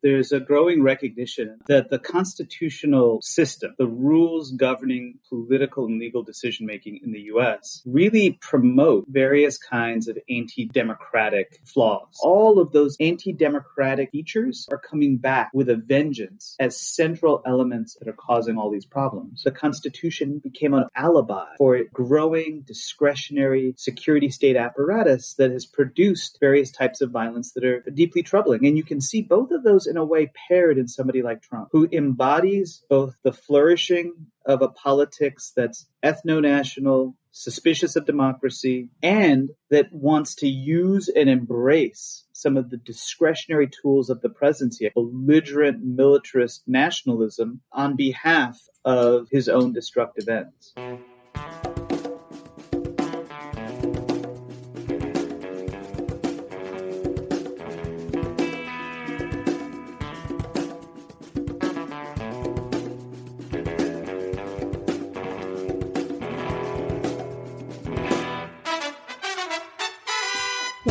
there's a growing recognition that the constitutional system, the rules governing political and legal decision-making in the U.S., really promote various kinds of anti-democratic flaws. All of those anti-democratic features are coming back with a vengeance as central elements that are causing all these problems. The Constitution became an alibi for a growing discretionary security state apparatus that has produced various types of violence that are deeply troubling. And you can see both of those in a way paired in somebody like Trump, who embodies both the flourishing of a politics that's ethno-national, suspicious of democracy, and that wants to use and embrace some of the discretionary tools of the presidency, belligerent militarist nationalism on behalf of his own destructive ends.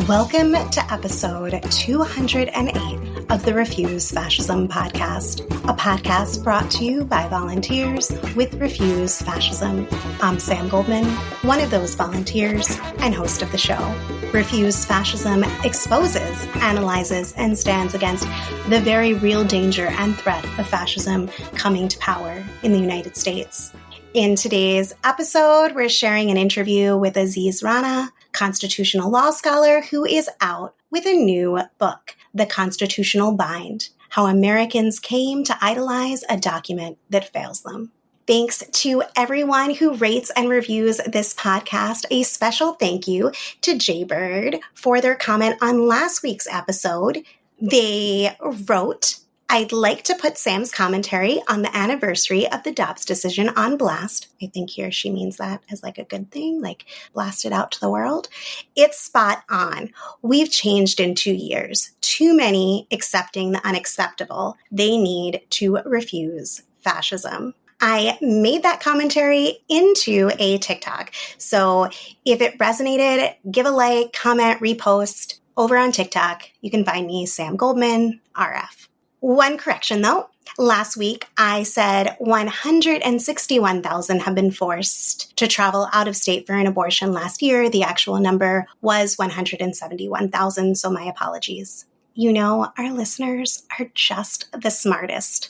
Welcome to episode 208 of the Refuse Fascism podcast, a podcast brought to you by volunteers with Refuse Fascism. I'm Sam Goldman, one of those volunteers and host of the show. Refuse Fascism exposes, analyzes, and stands against the very real danger and threat of fascism coming to power in the United States. In today's episode, we're sharing an interview with Aziz Rana, constitutional law scholar who is out with a new book, The Constitutional Bind: How Americans Came to Idolize a Document That Fails Them. Thanks to everyone who rates and reviews this podcast. A special thank you to Jaybird for their comment on last week's episode. They wrote, "I'd like to put Sam's commentary on the anniversary of the Dobbs decision on blast." I think he or she means that as like a good thing, like blast it out to the world. It's spot on. We've changed in 2 years. Too many accepting the unacceptable. They need to refuse fascism. I made that commentary into a TikTok. So if it resonated, give a like, comment, repost. Over on TikTok, you can find me, Sam Goldman, RF. One correction, though. Last week, I said 161,000 have been forced to travel out of state for an abortion last year. The actual number was 171,000, so my apologies. You know, our listeners are just the smartest.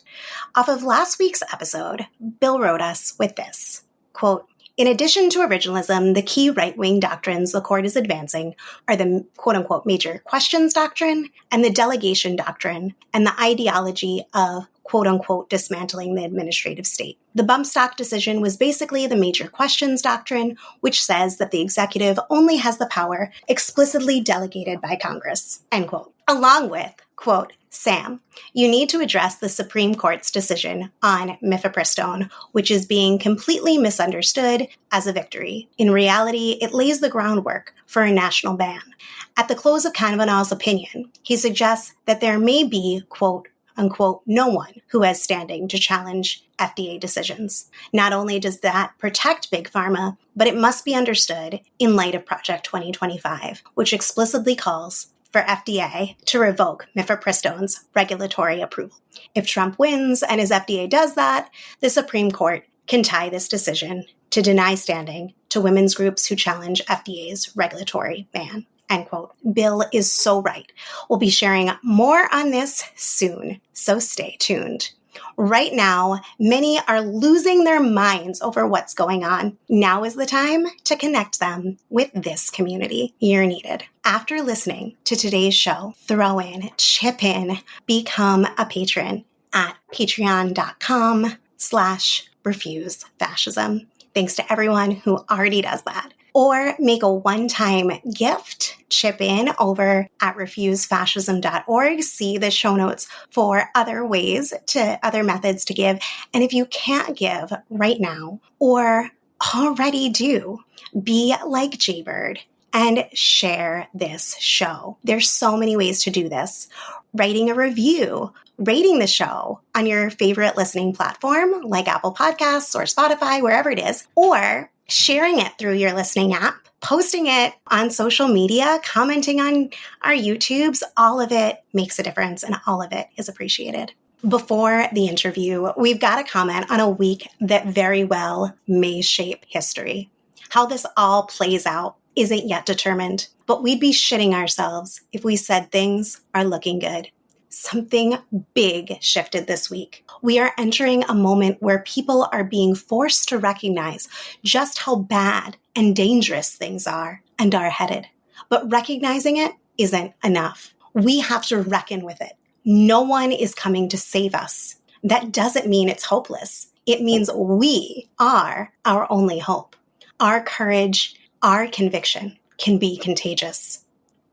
Off of last week's episode, Bill wrote us with this, quote, "In addition to originalism, the key right-wing doctrines the court is advancing are the quote-unquote major questions doctrine and the delegation doctrine and the ideology of quote-unquote dismantling the administrative state. The bump stock decision was basically the major questions doctrine, which says that the executive only has the power explicitly delegated by Congress," end quote. Along with, quote, "Sam, you need to address the Supreme Court's decision on mifepristone, which is being completely misunderstood as a victory. In reality, it lays the groundwork for a national ban. At the close of Kavanaugh's opinion, he suggests that there may be, quote, unquote, no one who has standing to challenge FDA decisions. Not only does that protect Big Pharma, but it must be understood in light of Project 2025, which explicitly calls for FDA to revoke mifepristone's regulatory approval. If Trump wins and his FDA does that, the Supreme Court can tie this decision to deny standing to women's groups who challenge FDA's regulatory ban," end quote. Bill is so right. We'll be sharing more on this soon, so stay tuned. Right now, many are losing their minds over what's going on. Now is the time to connect them with this community. You're needed. After listening to today's show, throw in, chip in, become a patron at patreon.com/refusefascism. Thanks to everyone who already does that. Or make a one-time gift, chip in over at refusefascism.org. See the show notes for other methods to give. And if you can't give right now or already do, be like Jaybird and share this show. There's so many ways to do this. Writing a review, rating the show on your favorite listening platform like Apple Podcasts or Spotify, wherever it is, or sharing it through your listening app posting it on social media, commenting on our YouTubes, all of it makes a difference and all of it is appreciated. Before the interview, we've got to comment on a week that very well may shape history. How this all plays out isn't yet determined, but we'd be shitting ourselves if we said things are looking good. Something big shifted this week. We are entering a moment where people are being forced to recognize just how bad and dangerous things are and are headed. But recognizing it isn't enough. We have to reckon with it. No one is coming to save us. That doesn't mean it's hopeless. It means we are our only hope. Our courage, our conviction can be contagious.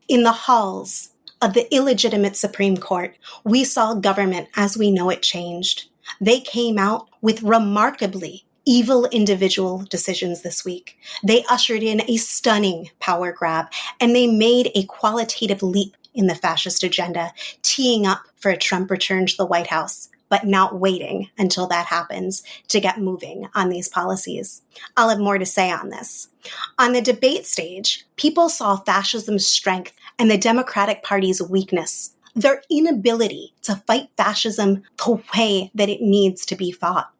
In the halls of the illegitimate Supreme Court, we saw government as we know it changed. They came out with remarkably evil individual decisions this week. They ushered in a stunning power grab, and they made a qualitative leap in the fascist agenda, teeing up for a Trump return to the White House, but not waiting until that happens to get moving on these policies. I'll have more to say on this. On the debate stage, people saw fascism's strength and the Democratic Party's weakness, their inability to fight fascism the way that it needs to be fought.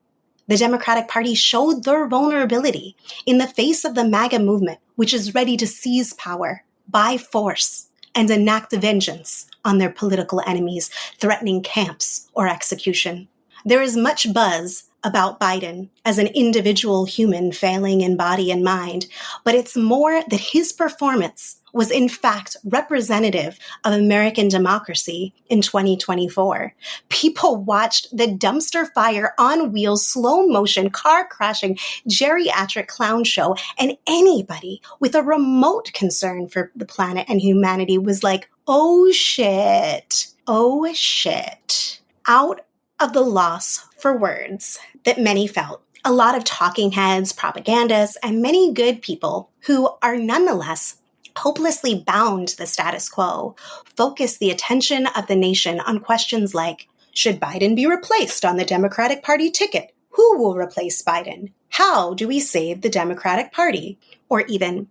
The Democratic Party showed their vulnerability in the face of the MAGA movement, which is ready to seize power by force and enact vengeance on their political enemies, threatening camps or execution. There is much buzz about Biden as an individual human failing in body and mind, but it's more that his performance was in fact representative of American democracy in 2024. People watched the dumpster fire on wheels, slow motion, car crashing, geriatric clown show, and anybody with a remote concern for the planet and humanity was like, oh shit, oh shit. Out of the loss for words that many felt, a lot of talking heads, propagandists, and many good people who are nonetheless hopelessly bound to the status quo focus the attention of the nation on questions like, should Biden be replaced on the Democratic Party ticket? Who will replace Biden? How do we save the Democratic Party? Or even,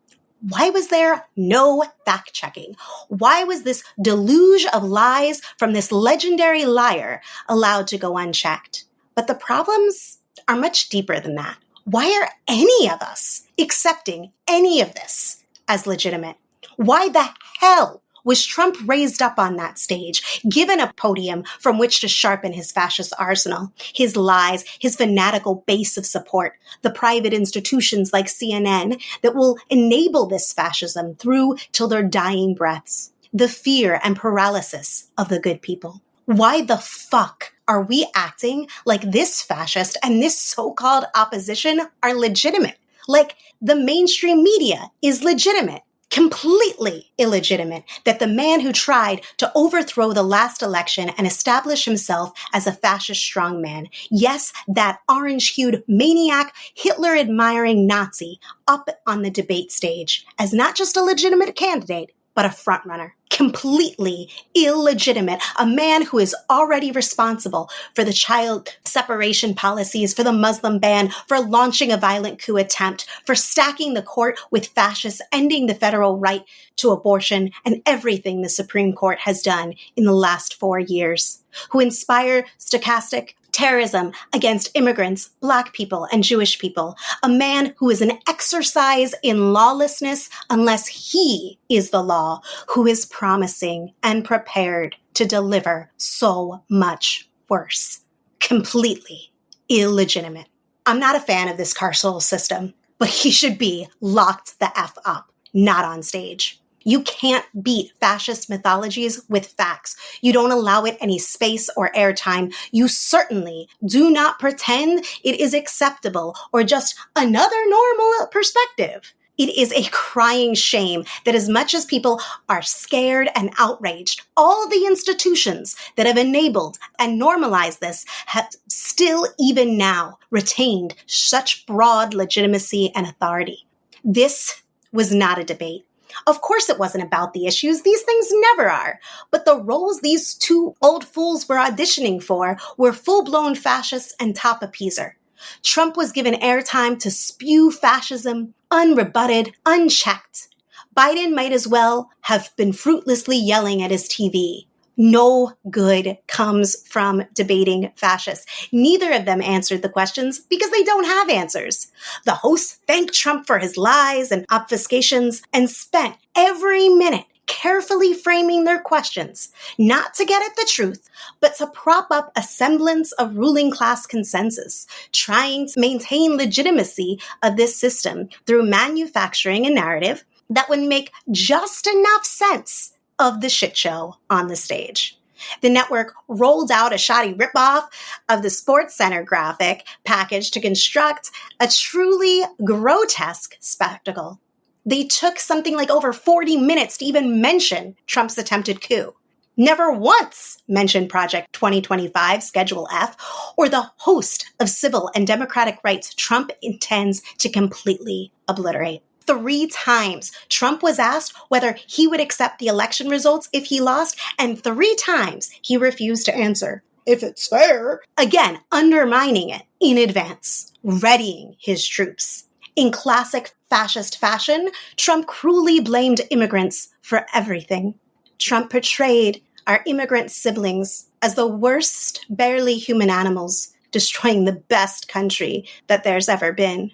why was there no fact-checking? Why was this deluge of lies from this legendary liar allowed to go unchecked? But the problems are much deeper than that. Why are any of us accepting any of this as legitimate? Why the hell was Trump raised up on that stage, given a podium from which to sharpen his fascist arsenal, his lies, his fanatical base of support, the private institutions like CNN that will enable this fascism through till their dying breaths, the fear and paralysis of the good people? Why the fuck are we acting like this fascist and this so-called opposition are legitimate? Like the mainstream media is legitimate. Completely illegitimate that the man who tried to overthrow the last election and establish himself as a fascist strongman, yes, that orange-hued maniac, Hitler-admiring Nazi, up on the debate stage as not just a legitimate candidate, but a frontrunner. Completely illegitimate. A man who is already responsible for the child separation policies, for the Muslim ban, for launching a violent coup attempt, for stacking the court with fascists, ending the federal right to abortion, and everything the Supreme Court has done in the last 4 years. Who inspire stochastic terrorism against immigrants, Black people, and Jewish people. A man who is an exercise in lawlessness unless he is the law, who is promising and prepared to deliver so much worse. Completely illegitimate. I'm not a fan of this carceral system, but he should be locked the F up, not on stage. You can't beat fascist mythologies with facts. You don't allow it any space or airtime. You certainly do not pretend it is acceptable or just another normal perspective. It is a crying shame that as much as people are scared and outraged, all the institutions that have enabled and normalized this have still even now retained such broad legitimacy and authority. This was not a debate. Of course it wasn't about the issues. These things never are. But the roles these two old fools were auditioning for were full-blown fascists and top appeaser. Trump was given airtime to spew fascism, unrebutted, unchecked. Biden might as well have been fruitlessly yelling at his TV. No good comes from debating fascists. Neither of them answered the questions because they don't have answers. The hosts thanked Trump for his lies and obfuscations and spent every minute carefully framing their questions, not to get at the truth, but to prop up a semblance of ruling class consensus, trying to maintain legitimacy of this system through manufacturing a narrative that would make just enough sense of the shit show on the stage. The network rolled out a shoddy ripoff of the Sports Center graphic package to construct a truly grotesque spectacle. They took something like over 40 minutes to even mention Trump's attempted coup. Never once mentioned Project 2025, Schedule F, or the host of civil and democratic rights Trump intends to completely obliterate. 3 times, Trump was asked whether he would accept the election results if he lost, and 3 times he refused to answer, if it's fair, again, undermining it in advance, readying his troops. In classic fascist fashion, Trump cruelly blamed immigrants for everything. Trump portrayed our immigrant siblings as the worst, barely human animals, destroying the best country that there's ever been.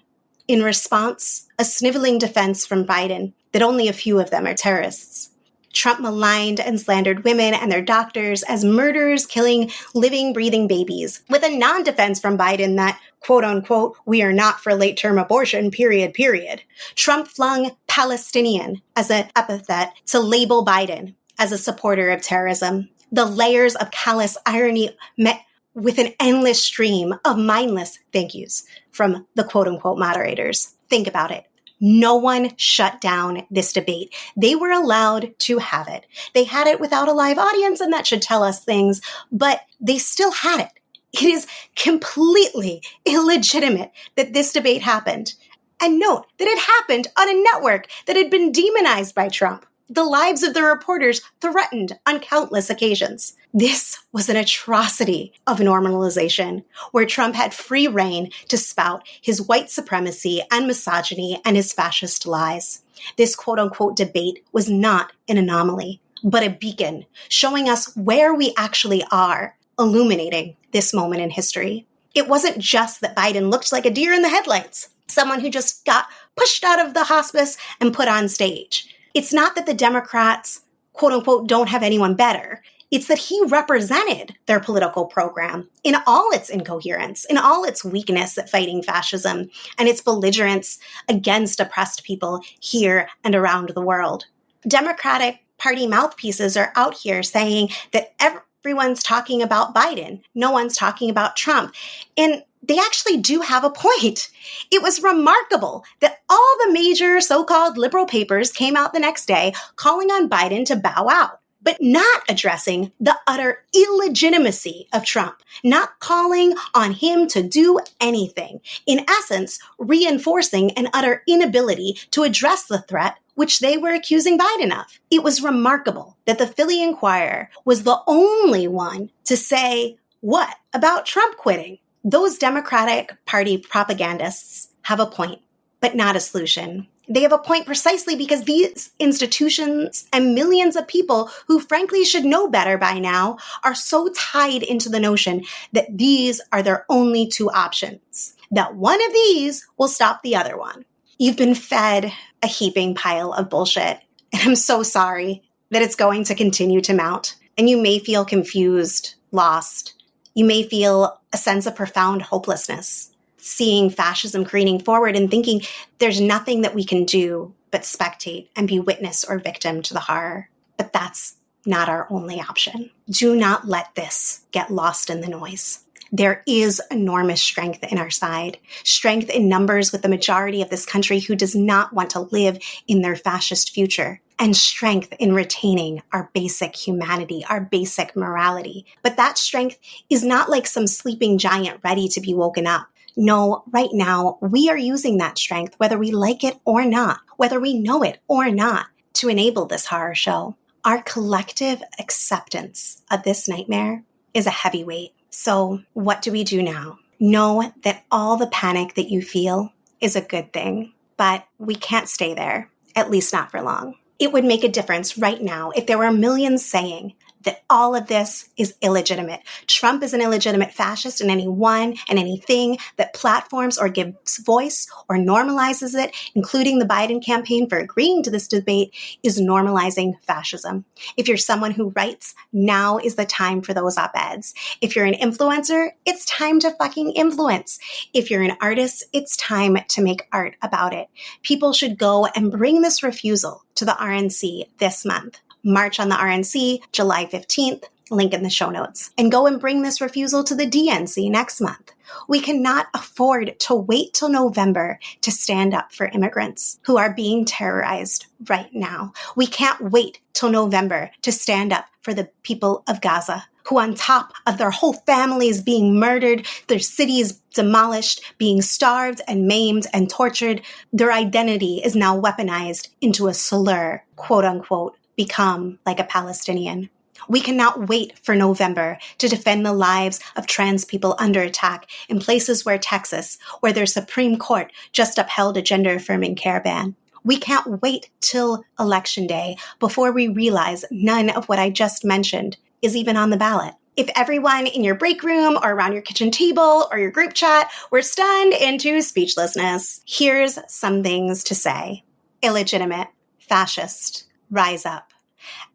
In response, a sniveling defense from Biden that only a few of them are terrorists. Trump maligned and slandered women and their doctors as murderers killing living, breathing babies, with a non-defense from Biden that, quote unquote, we are not for late-term abortion, period. Trump flung Palestinian as an epithet to label Biden as a supporter of terrorism. The layers of callous irony met with an endless stream of mindless thank yous from the quote unquote moderators. Think about it. No one shut down this debate. They were allowed to have it. They had it without a live audience, and that should tell us things, but they still had it. It is completely illegitimate that this debate happened. And note that it happened on a network that had been demonized by Trump. The lives of the reporters threatened on countless occasions. This was an atrocity of normalization, where Trump had free rein to spout his white supremacy and misogyny and his fascist lies. This quote-unquote debate was not an anomaly, but a beacon, showing us where we actually are, illuminating this moment in history. It wasn't just that Biden looked like a deer in the headlights, someone who just got pushed out of the hospice and put on stage. It's not that the Democrats, quote unquote, don't have anyone better. It's that he represented their political program in all its incoherence, in all its weakness at fighting fascism and its belligerence against oppressed people here and around the world. Democratic Party mouthpieces are out here saying that everyone's talking about Biden. No one's talking about Trump. And they actually do have a point. It was remarkable that all the major so-called liberal papers came out the next day calling on Biden to bow out, but not addressing the utter illegitimacy of Trump, not calling on him to do anything. In essence, reinforcing an utter inability to address the threat which they were accusing Biden of. It was remarkable that the Philly Inquirer was the only one to say, what about Trump quitting? Those Democratic Party propagandists have a point, but not a solution. They have a point precisely because these institutions and millions of people who frankly should know better by now are so tied into the notion that these are their only 2 options, that one of these will stop the other one. You've been fed a heaping pile of bullshit, and I'm so sorry that it's going to continue to mount. And you may feel confused, lost. You may feel a sense of profound hopelessness, seeing fascism careening forward and thinking there's nothing that we can do but spectate and be witness or victim to the horror. But that's not our only option. Do not let this get lost in the noise. There is enormous strength in our side, strength in numbers with the majority of this country who does not want to live in their fascist future, and strength in retaining our basic humanity, our basic morality. But that strength is not like some sleeping giant ready to be woken up. No, right now, we are using that strength, whether we like it or not, whether we know it or not, to enable this horror show. Our collective acceptance of this nightmare is a heavy weight. So what do we do now? Know that all the panic that you feel is a good thing, but we can't stay there, at least not for long. It would make a difference right now if there were millions saying that all of this is illegitimate. Trump is an illegitimate fascist, and anyone and anything that platforms or gives voice or normalizes it, including the Biden campaign for agreeing to this debate, is normalizing fascism. If you're someone who writes, now is the time for those op-eds. If you're an influencer, it's time to fucking influence. If you're an artist, it's time to make art about it. People should go and bring this refusal to the RNC this month. March on the RNC, July 15th, link in the show notes. And go and bring this refusal to the DNC next month. We cannot afford to wait till November to stand up for immigrants who are being terrorized right now. We can't wait till November to stand up for the people of Gaza, who on top of their whole families being murdered, their cities demolished, being starved and maimed and tortured, their identity is now weaponized into a slur, quote unquote, become like a Palestinian. We cannot wait for November to defend the lives of trans people under attack in places where Texas, where their Supreme Court just upheld a gender-affirming care ban. We can't wait till Election Day before we realize none of what I just mentioned is even on the ballot. If everyone in your break room or around your kitchen table or your group chat were stunned into speechlessness, here's some things to say. Illegitimate, fascist, rise up.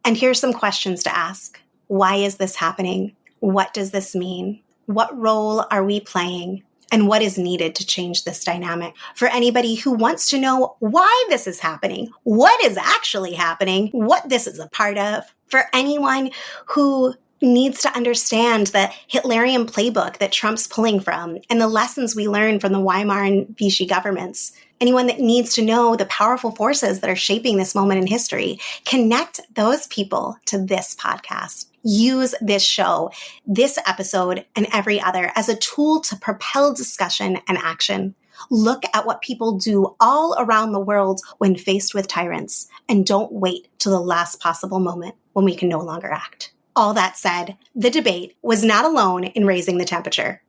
And here's some questions to ask. Why is this happening? What does this mean? What role are we playing? And what is needed to change this dynamic? For anybody who wants to know why this is happening, what is actually happening, what this is a part of. For anyone who needs to understand the Hitlerian playbook that Trump's pulling from and the lessons we learned from the Weimar and Vichy governments. Anyone that needs to know the powerful forces that are shaping this moment in history, connect those people to this podcast. Use this show, this episode, and every other as a tool to propel discussion and action. Look at what people do all around the world when faced with tyrants, and don't wait till the last possible moment when we can no longer act. All that said, the debate was not alone in raising the temperature.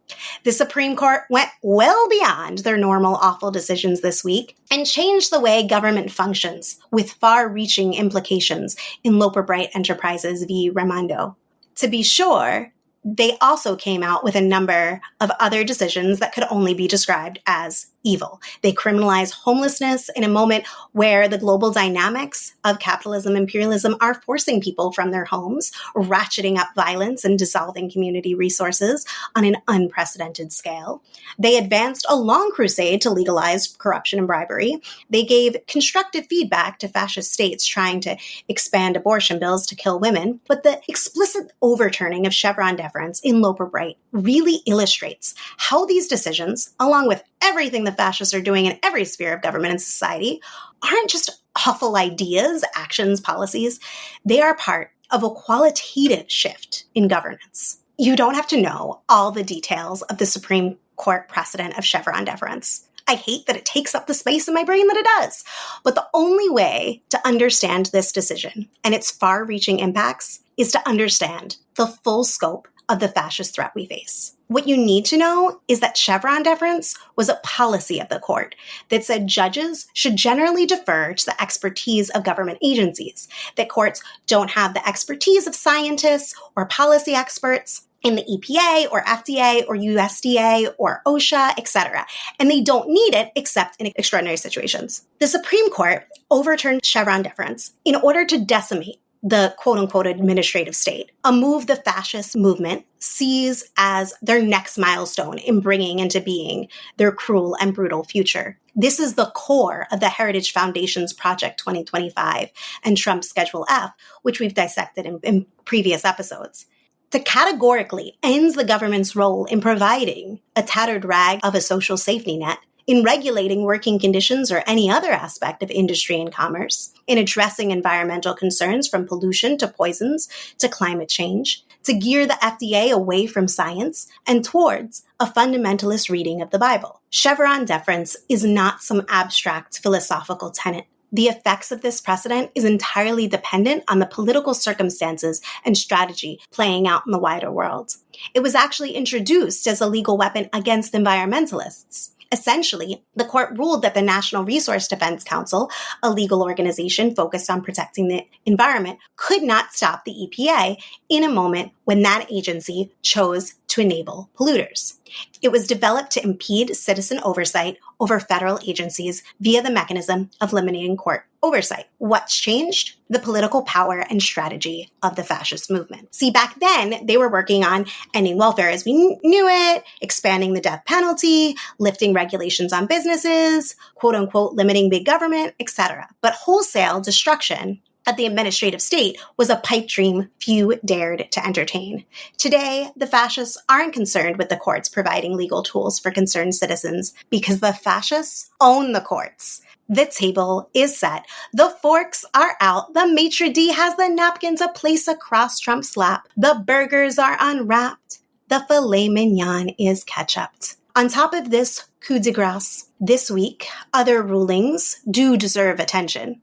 The Supreme Court went well beyond their normal awful decisions this week and changed the way government functions with far-reaching implications in Loper Bright Enterprises v. Raimondo. To be sure, they also came out with a number of other decisions that could only be described as evil. They criminalize homelessness in a moment where the global dynamics of capitalism, imperialism are forcing people from their homes, ratcheting up violence and dissolving community resources on an unprecedented scale. They advanced a long crusade to legalize corruption and bribery. They gave constructive feedback to fascist states trying to expand abortion bills to kill women. But the explicit overturning of Chevron deference in Loper Bright really illustrates how these decisions, along with everything the fascists are doing in every sphere of government and society, aren't just awful ideas, actions, policies. They are part of a qualitative shift in governance. You don't have to know all the details of the Supreme Court precedent of Chevron deference. I hate that it takes up the space in my brain that it does. But the only way to understand this decision and its far-reaching impacts is to understand the full scope of the fascist threat we face. What you need to know is that Chevron deference was a policy of the court that said judges should generally defer to the expertise of government agencies, that courts don't have the expertise of scientists or policy experts in the EPA or FDA or USDA or OSHA, etc. And they don't need it except in extraordinary situations. The Supreme Court overturned Chevron deference in order to decimate the quote-unquote administrative state, a move the fascist movement sees as their next milestone in bringing into being their cruel and brutal future. This is the core of the Heritage Foundation's Project 2025 and Trump's Schedule F, which we've dissected in previous episodes. To categorically ends the government's role in providing a tattered rag of a social safety net, in regulating working conditions or any other aspect of industry and commerce, in addressing environmental concerns from pollution to poisons to climate change, to gear the FDA away from science and towards a fundamentalist reading of the Bible. Chevron deference is not some abstract philosophical tenet. The effects of this precedent is entirely dependent on the political circumstances and strategy playing out in the wider world. It was actually introduced as a legal weapon against environmentalists. Essentially, the court ruled that the National Resource Defense Council, a legal organization focused on protecting the environment, could not stop the EPA in a moment when that agency chose to enable polluters. It was developed to impede citizen oversight over federal agencies via the mechanism of limiting court oversight. What's changed? The political power and strategy of the fascist movement. See, back then, they were working on ending welfare as we knew it, expanding the death penalty, lifting regulations on businesses, quote unquote, limiting big government, etc. But wholesale destruction at the administrative state was a pipe dream few dared to entertain. Today, the fascists aren't concerned with the courts providing legal tools for concerned citizens because the fascists own the courts. The table is set. The forks are out. The maitre d' has the napkins a place across Trump's lap. The burgers are unwrapped. The filet mignon is ketchuped. On top of this coup de grace, this week, other rulings do deserve attention.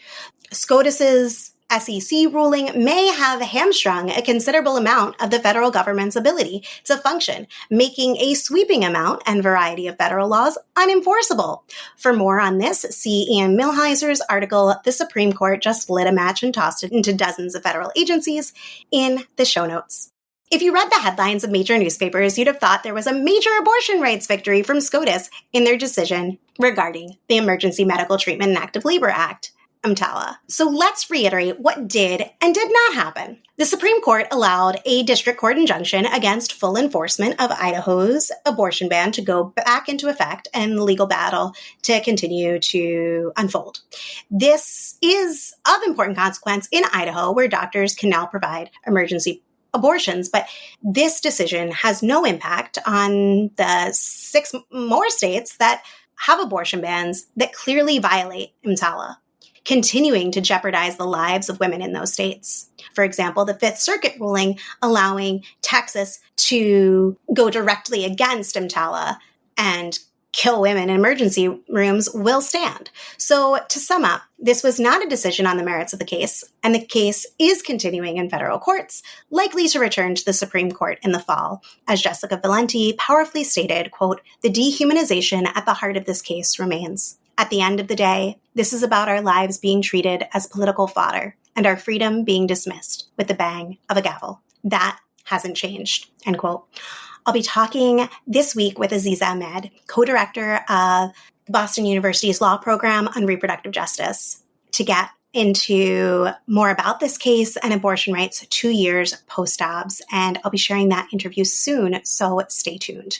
SCOTUS's SEC ruling may have hamstrung a considerable amount of the federal government's ability to function, making a sweeping amount and variety of federal laws unenforceable. For more on this, see Ian Millhiser's article, The Supreme Court Just Lit a Match and Tossed It into Dozens of Federal Agencies, in the show notes. If you read the headlines of major newspapers, you'd have thought there was a major abortion rights victory from SCOTUS in their decision regarding the Emergency Medical Treatment and Active Labor Act. EMTALA. So let's reiterate what did and did not happen. The Supreme Court allowed a district court injunction against full enforcement of Idaho's abortion ban to go back into effect and the legal battle to continue to unfold. This is of important consequence in Idaho, where doctors can now provide emergency abortions, but this decision has no impact on the 6 more states that have abortion bans that clearly violate EMTALA, continuing to jeopardize the lives of women in those states. For example, the Fifth Circuit ruling allowing Texas to go directly against EMTALA and kill women in emergency rooms will stand. So to sum up, this was not a decision on the merits of the case, and the case is continuing in federal courts, likely to return to the Supreme Court in the fall. As Jessica Valenti powerfully stated, quote, "The dehumanization at the heart of this case remains. At the end of the day, this is about our lives being treated as political fodder and our freedom being dismissed with the bang of a gavel. That hasn't changed," end quote. I'll be talking this week with Aziz Ahmed, co-director of Boston University's law program on reproductive justice, to get into more about this case and abortion rights 2 years post-Dobbs. And I'll be sharing that interview soon, so stay tuned.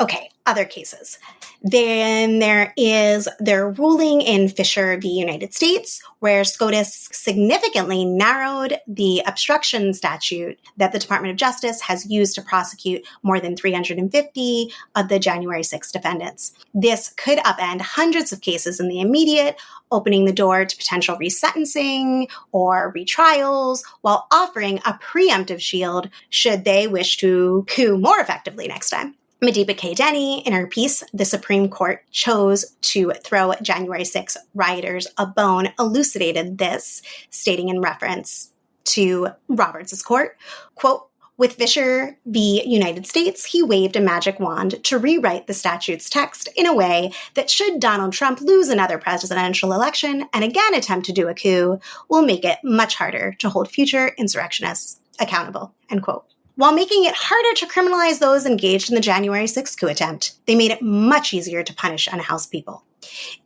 Okay, other cases. Then there is their ruling in Fisher v. United States, where SCOTUS significantly narrowed the obstruction statute that the Department of Justice has used to prosecute more than 350 of the January 6th defendants. This could upend hundreds of cases in the immediate, opening the door to potential resentencing or retrials, while offering a preemptive shield should they wish to coup more effectively next time. Madiba K. Dennie, in her piece, The Supreme Court Chose to Throw January 6 Rioters a Bone, elucidated this, stating in reference to Roberts' court, quote, "With Fisher v. United States, he waved a magic wand to rewrite the statute's text in a way that should Donald Trump lose another presidential election and again attempt to do a coup, will make it much harder to hold future insurrectionists accountable," end quote. While making it harder to criminalize those engaged in the January 6th coup attempt, they made it much easier to punish unhoused people.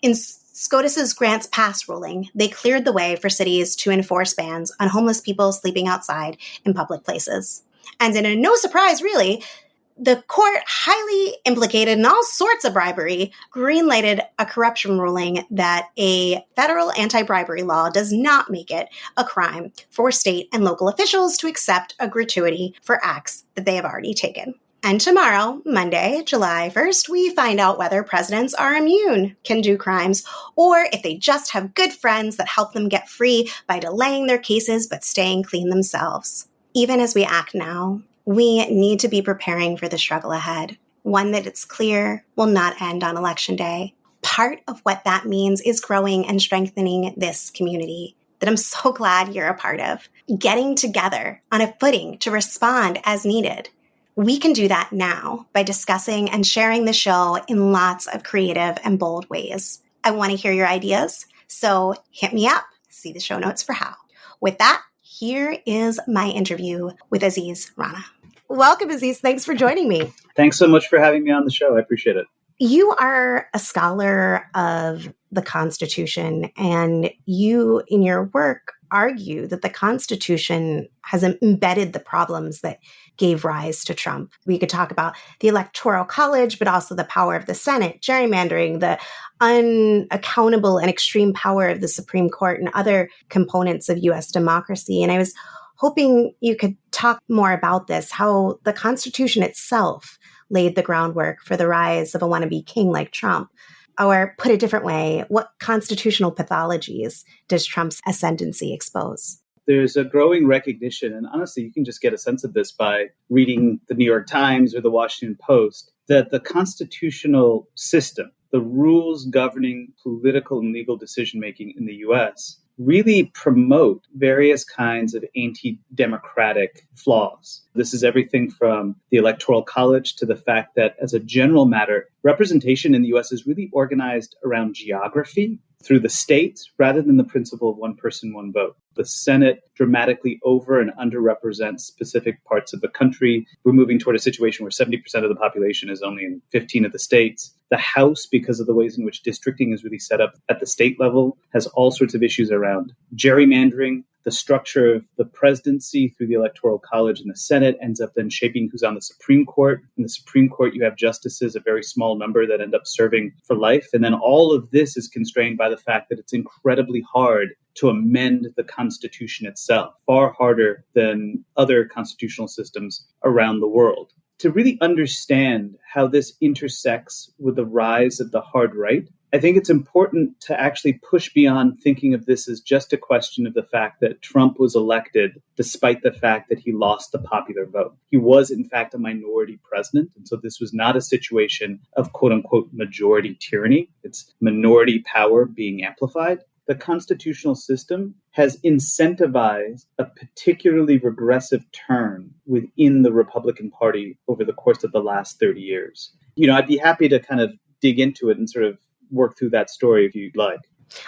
In SCOTUS's Grants Pass ruling, they cleared the way for cities to enforce bans on homeless people sleeping outside in public places. And in a no surprise, really, the court, highly implicated in all sorts of bribery, greenlighted a corruption ruling that a federal anti-bribery law does not make it a crime for state and local officials to accept a gratuity for acts that they have already taken. And tomorrow, Monday, July 1st, we find out whether presidents are immune, can do crimes, or if they just have good friends that help them get free by delaying their cases but staying clean themselves. Even as we act now, we need to be preparing for the struggle ahead, one that it's clear will not end on Election Day. part of what that means is growing and strengthening this community that I'm so glad you're a part of, getting together on a footing to respond as needed. We can do that now by discussing and sharing the show in lots of creative and bold ways. I want to hear your ideas, so hit me up. See the show notes for how. With that, here is my interview with Aziz Rana. Welcome, Aziz. Thanks for joining me. Thanks so much for having me on the show. I appreciate it. You are a scholar of the Constitution, and you, in your work, argue that the Constitution has embedded the problems that gave rise to Trump. We could talk about the Electoral College, but also the power of the Senate, gerrymandering, the unaccountable and extreme power of the Supreme Court, and other components of U.S. democracy. And I was hoping you could talk more about this, how the Constitution itself laid the groundwork for the rise of a wannabe king like Trump. Or put a different way, what constitutional pathologies does Trump's ascendancy expose? There's a growing recognition, and honestly, you can just get a sense of this by reading the New York Times or the Washington Post, that the constitutional system, the rules governing political and legal decision-making in the U.S., really promote various kinds of anti-democratic flaws. This is everything from the Electoral College to the fact that, as a general matter, representation in the U.S. is really organized around geography through the states rather than the principle of one person, one vote. The Senate dramatically over and underrepresents specific parts of the country. We're moving toward a situation where 70% of the population is only in 15 of the states. The House, because of the ways in which districting is really set up at the state level, has all sorts of issues around gerrymandering. The structure of the presidency through the Electoral College and the Senate ends up then shaping who's on the Supreme Court. In the Supreme Court, you have justices, a very small number that end up serving for life. And then all of this is constrained by the fact that it's incredibly hard to amend the Constitution itself, far harder than other constitutional systems around the world. To really understand how this intersects with the rise of the hard right, I think it's important to actually push beyond thinking of this as just a question of the fact that Trump was elected despite the fact that he lost the popular vote. He was, in fact, a minority president. And so this was not a situation of quote unquote majority tyranny. It's minority power being amplified. The constitutional system has incentivized a particularly regressive turn within the Republican Party over the course of the last 30 years. I'd be happy to kind of dig into it and sort of work through that story if you'd like.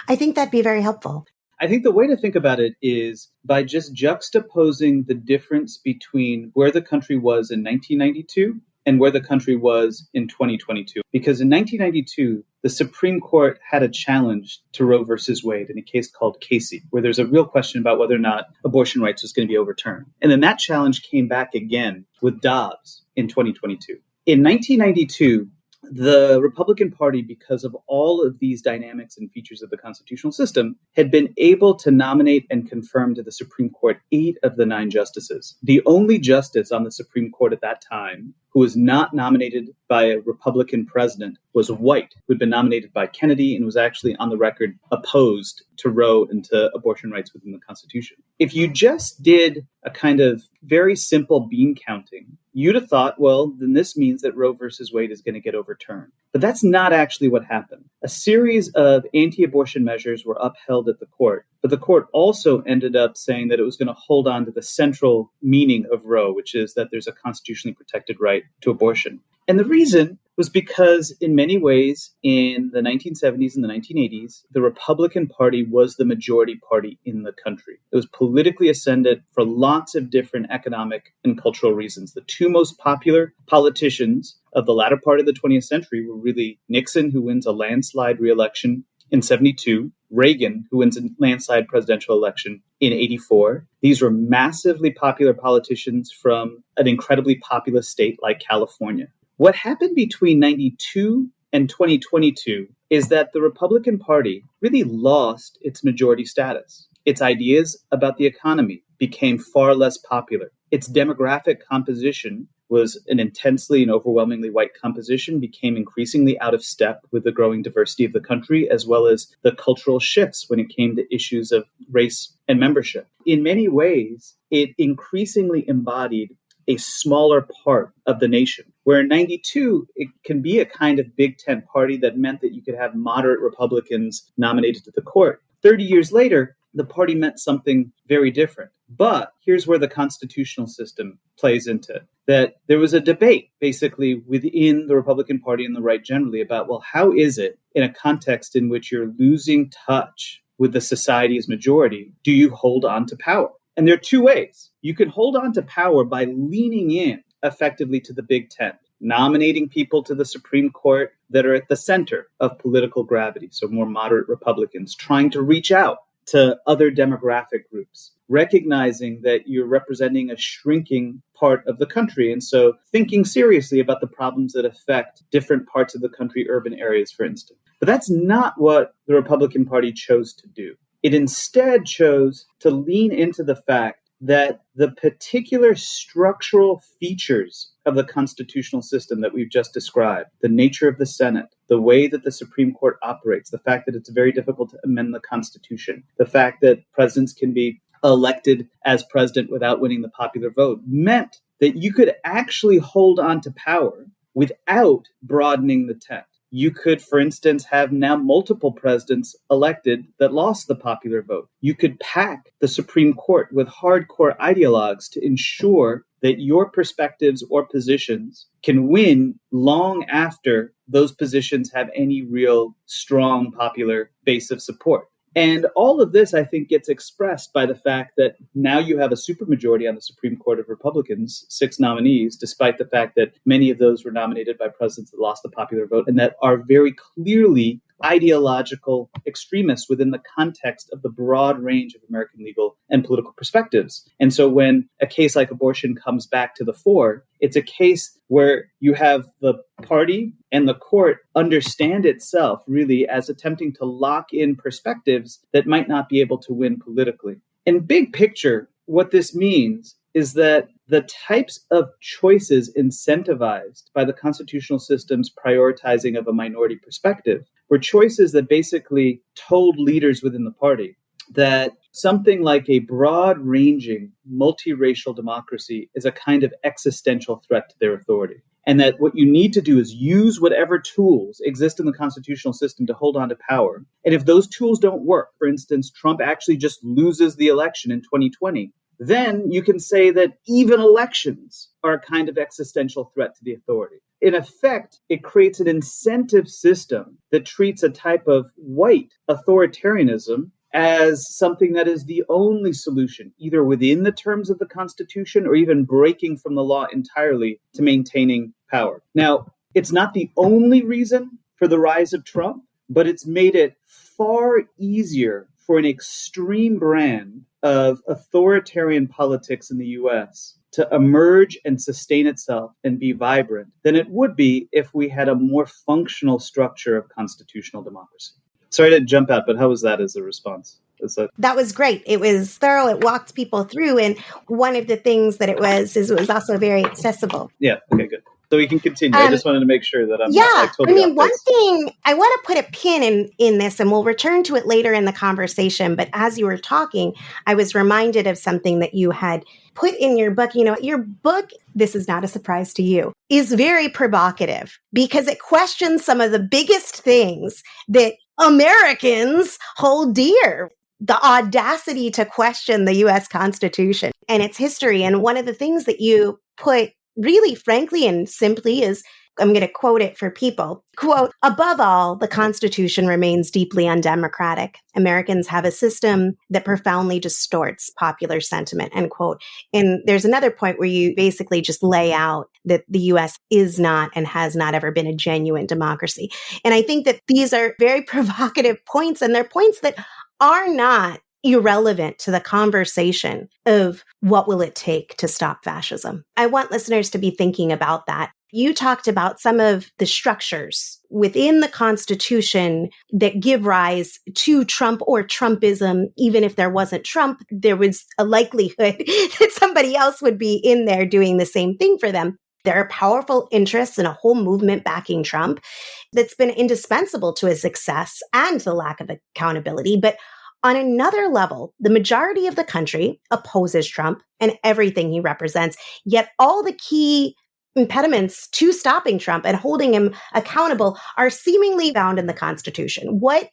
I think that'd be very helpful. I think the way to think about it is by just juxtaposing the difference between where the country was in 1992 and where the country was in 2022. Because in 1992, the Supreme Court had a challenge to Roe versus Wade in a case called Casey, where there's a real question about whether or not abortion rights was going to be overturned. And then that challenge came back again with Dobbs in 2022. In 1992, the Republican Party, because of all of these dynamics and features of the constitutional system, had been able to nominate and confirm to the Supreme Court 8 of the 9 justices. The only justice on the Supreme Court at that time who was not nominated by a Republican president was white, who had been nominated by Kennedy and was actually on the record opposed to Roe and to abortion rights within the Constitution. If you just did a kind of very simple bean counting, you'd have thought, well, then this means that Roe versus Wade is going to get overturned. But that's not actually what happened. A series of anti-abortion measures were upheld at the court, but the court also ended up saying that it was going to hold on to the central meaning of Roe, which is that there's a constitutionally protected right to abortion. And the reason was because in many ways, in the 1970s and the 1980s, the Republican Party was the majority party in the country. It was politically ascendant for lots of different economic and cultural reasons. The 2 most popular politicians of the latter part of the 20th century were really Nixon, who wins a landslide re-election in 72, Reagan, who wins a landslide presidential election in 84. These were massively popular politicians from an incredibly populous state like California. What happened between 92 and 2022 is that the Republican Party really lost its majority status. Its ideas about the economy became far less popular. Its demographic composition was an intensely and overwhelmingly white composition, became increasingly out of step with the growing diversity of the country, as well as the cultural shifts when it came to issues of race and membership. In many ways, it increasingly embodied a smaller part of the nation, Where in 92, it can be a kind of big tent party that meant that you could have moderate Republicans nominated to the court. 30 years later, the party meant something very different. But here's where the constitutional system plays into it. That there was a debate, basically, within the Republican Party and the right generally about, well, how is it in a context in which you're losing touch with the society's majority, do you hold on to power? And there are two ways. You can hold on to power by leaning in effectively to the Big Tent, nominating people to the Supreme Court that are at the center of political gravity, so more moderate Republicans, trying to reach out to other demographic groups, recognizing that you're representing a shrinking part of the country. And so thinking seriously about the problems that affect different parts of the country, urban areas, for instance. But that's not what the Republican Party chose to do. It instead chose to lean into the fact that the particular structural features of the constitutional system that we've just described, the nature of the Senate, the way that the Supreme Court operates, the fact that it's very difficult to amend the Constitution, the fact that presidents can be elected as president without winning the popular vote, meant that you could actually hold on to power without broadening the tent. You could, for instance, have now multiple presidents elected that lost the popular vote. You could pack the Supreme Court with hardcore ideologues to ensure that your perspectives or positions can win long after those positions have any real strong popular base of support. And all of this, I think, gets expressed by the fact that now you have a supermajority on the Supreme Court of Republicans, 6 nominees, despite the fact that many of those were nominated by presidents that lost the popular vote and that are very clearly ideological extremists within the context of the broad range of American legal and political perspectives. And so when a case like abortion comes back to the fore, it's a case where you have the party and the court understand itself really as attempting to lock in perspectives that might not be able to win politically. In big picture, what this means is that the types of choices incentivized by the constitutional system's prioritizing of a minority perspective were choices that basically told leaders within the party that something like a broad-ranging, multiracial democracy is a kind of existential threat to their authority. And that what you need to do is use whatever tools exist in the constitutional system to hold on to power. And if those tools don't work, for instance, Trump actually just loses the election in 2020, then you can say that even elections are a kind of existential threat to the authority. In effect, it creates an incentive system that treats a type of white authoritarianism as something that is the only solution, either within the terms of the Constitution or even breaking from the law entirely to maintaining power. Now, it's not the only reason for the rise of Trump, but it's made it far easier for an extreme brand of authoritarian politics in the U.S. to emerge and sustain itself and be vibrant than it would be if we had a more functional structure of constitutional democracy. Sorry to jump out, but how was that as a response? That was great. It was thorough. It walked people through. And one of the things that it was also very accessible. Yeah. Okay, good. So we can continue. I just wanted to make sure that I'm not totally off one base. thing, I want to put a pin in this, and we'll return to it later in the conversation. But as you were talking, I was reminded of something that you had put in your book. You know, your book, this is not a surprise to you, is very provocative because it questions some of the biggest things that Americans hold dear. The audacity to question the U.S. Constitution and its history. And one of the things that you put really frankly and simply is, I'm going to quote it for people, quote, above all, the Constitution remains deeply undemocratic. Americans have a system that profoundly distorts popular sentiment, end quote. And there's another point where you basically just lay out that the U.S. is not and has not ever been a genuine democracy. And I think that these are very provocative points, and they're points that are not irrelevant to the conversation of what will it take to stop fascism. I want listeners to be thinking about that. You talked about some of the structures within the Constitution that give rise to Trump or Trumpism. Even if there wasn't Trump, there was a likelihood that somebody else would be in there doing the same thing for them. There are powerful interests and a whole movement backing Trump that's been indispensable to his success and the lack of accountability. But on another level, the majority of the country opposes Trump and everything he represents, yet all the key impediments to stopping Trump and holding him accountable are seemingly found in the Constitution. What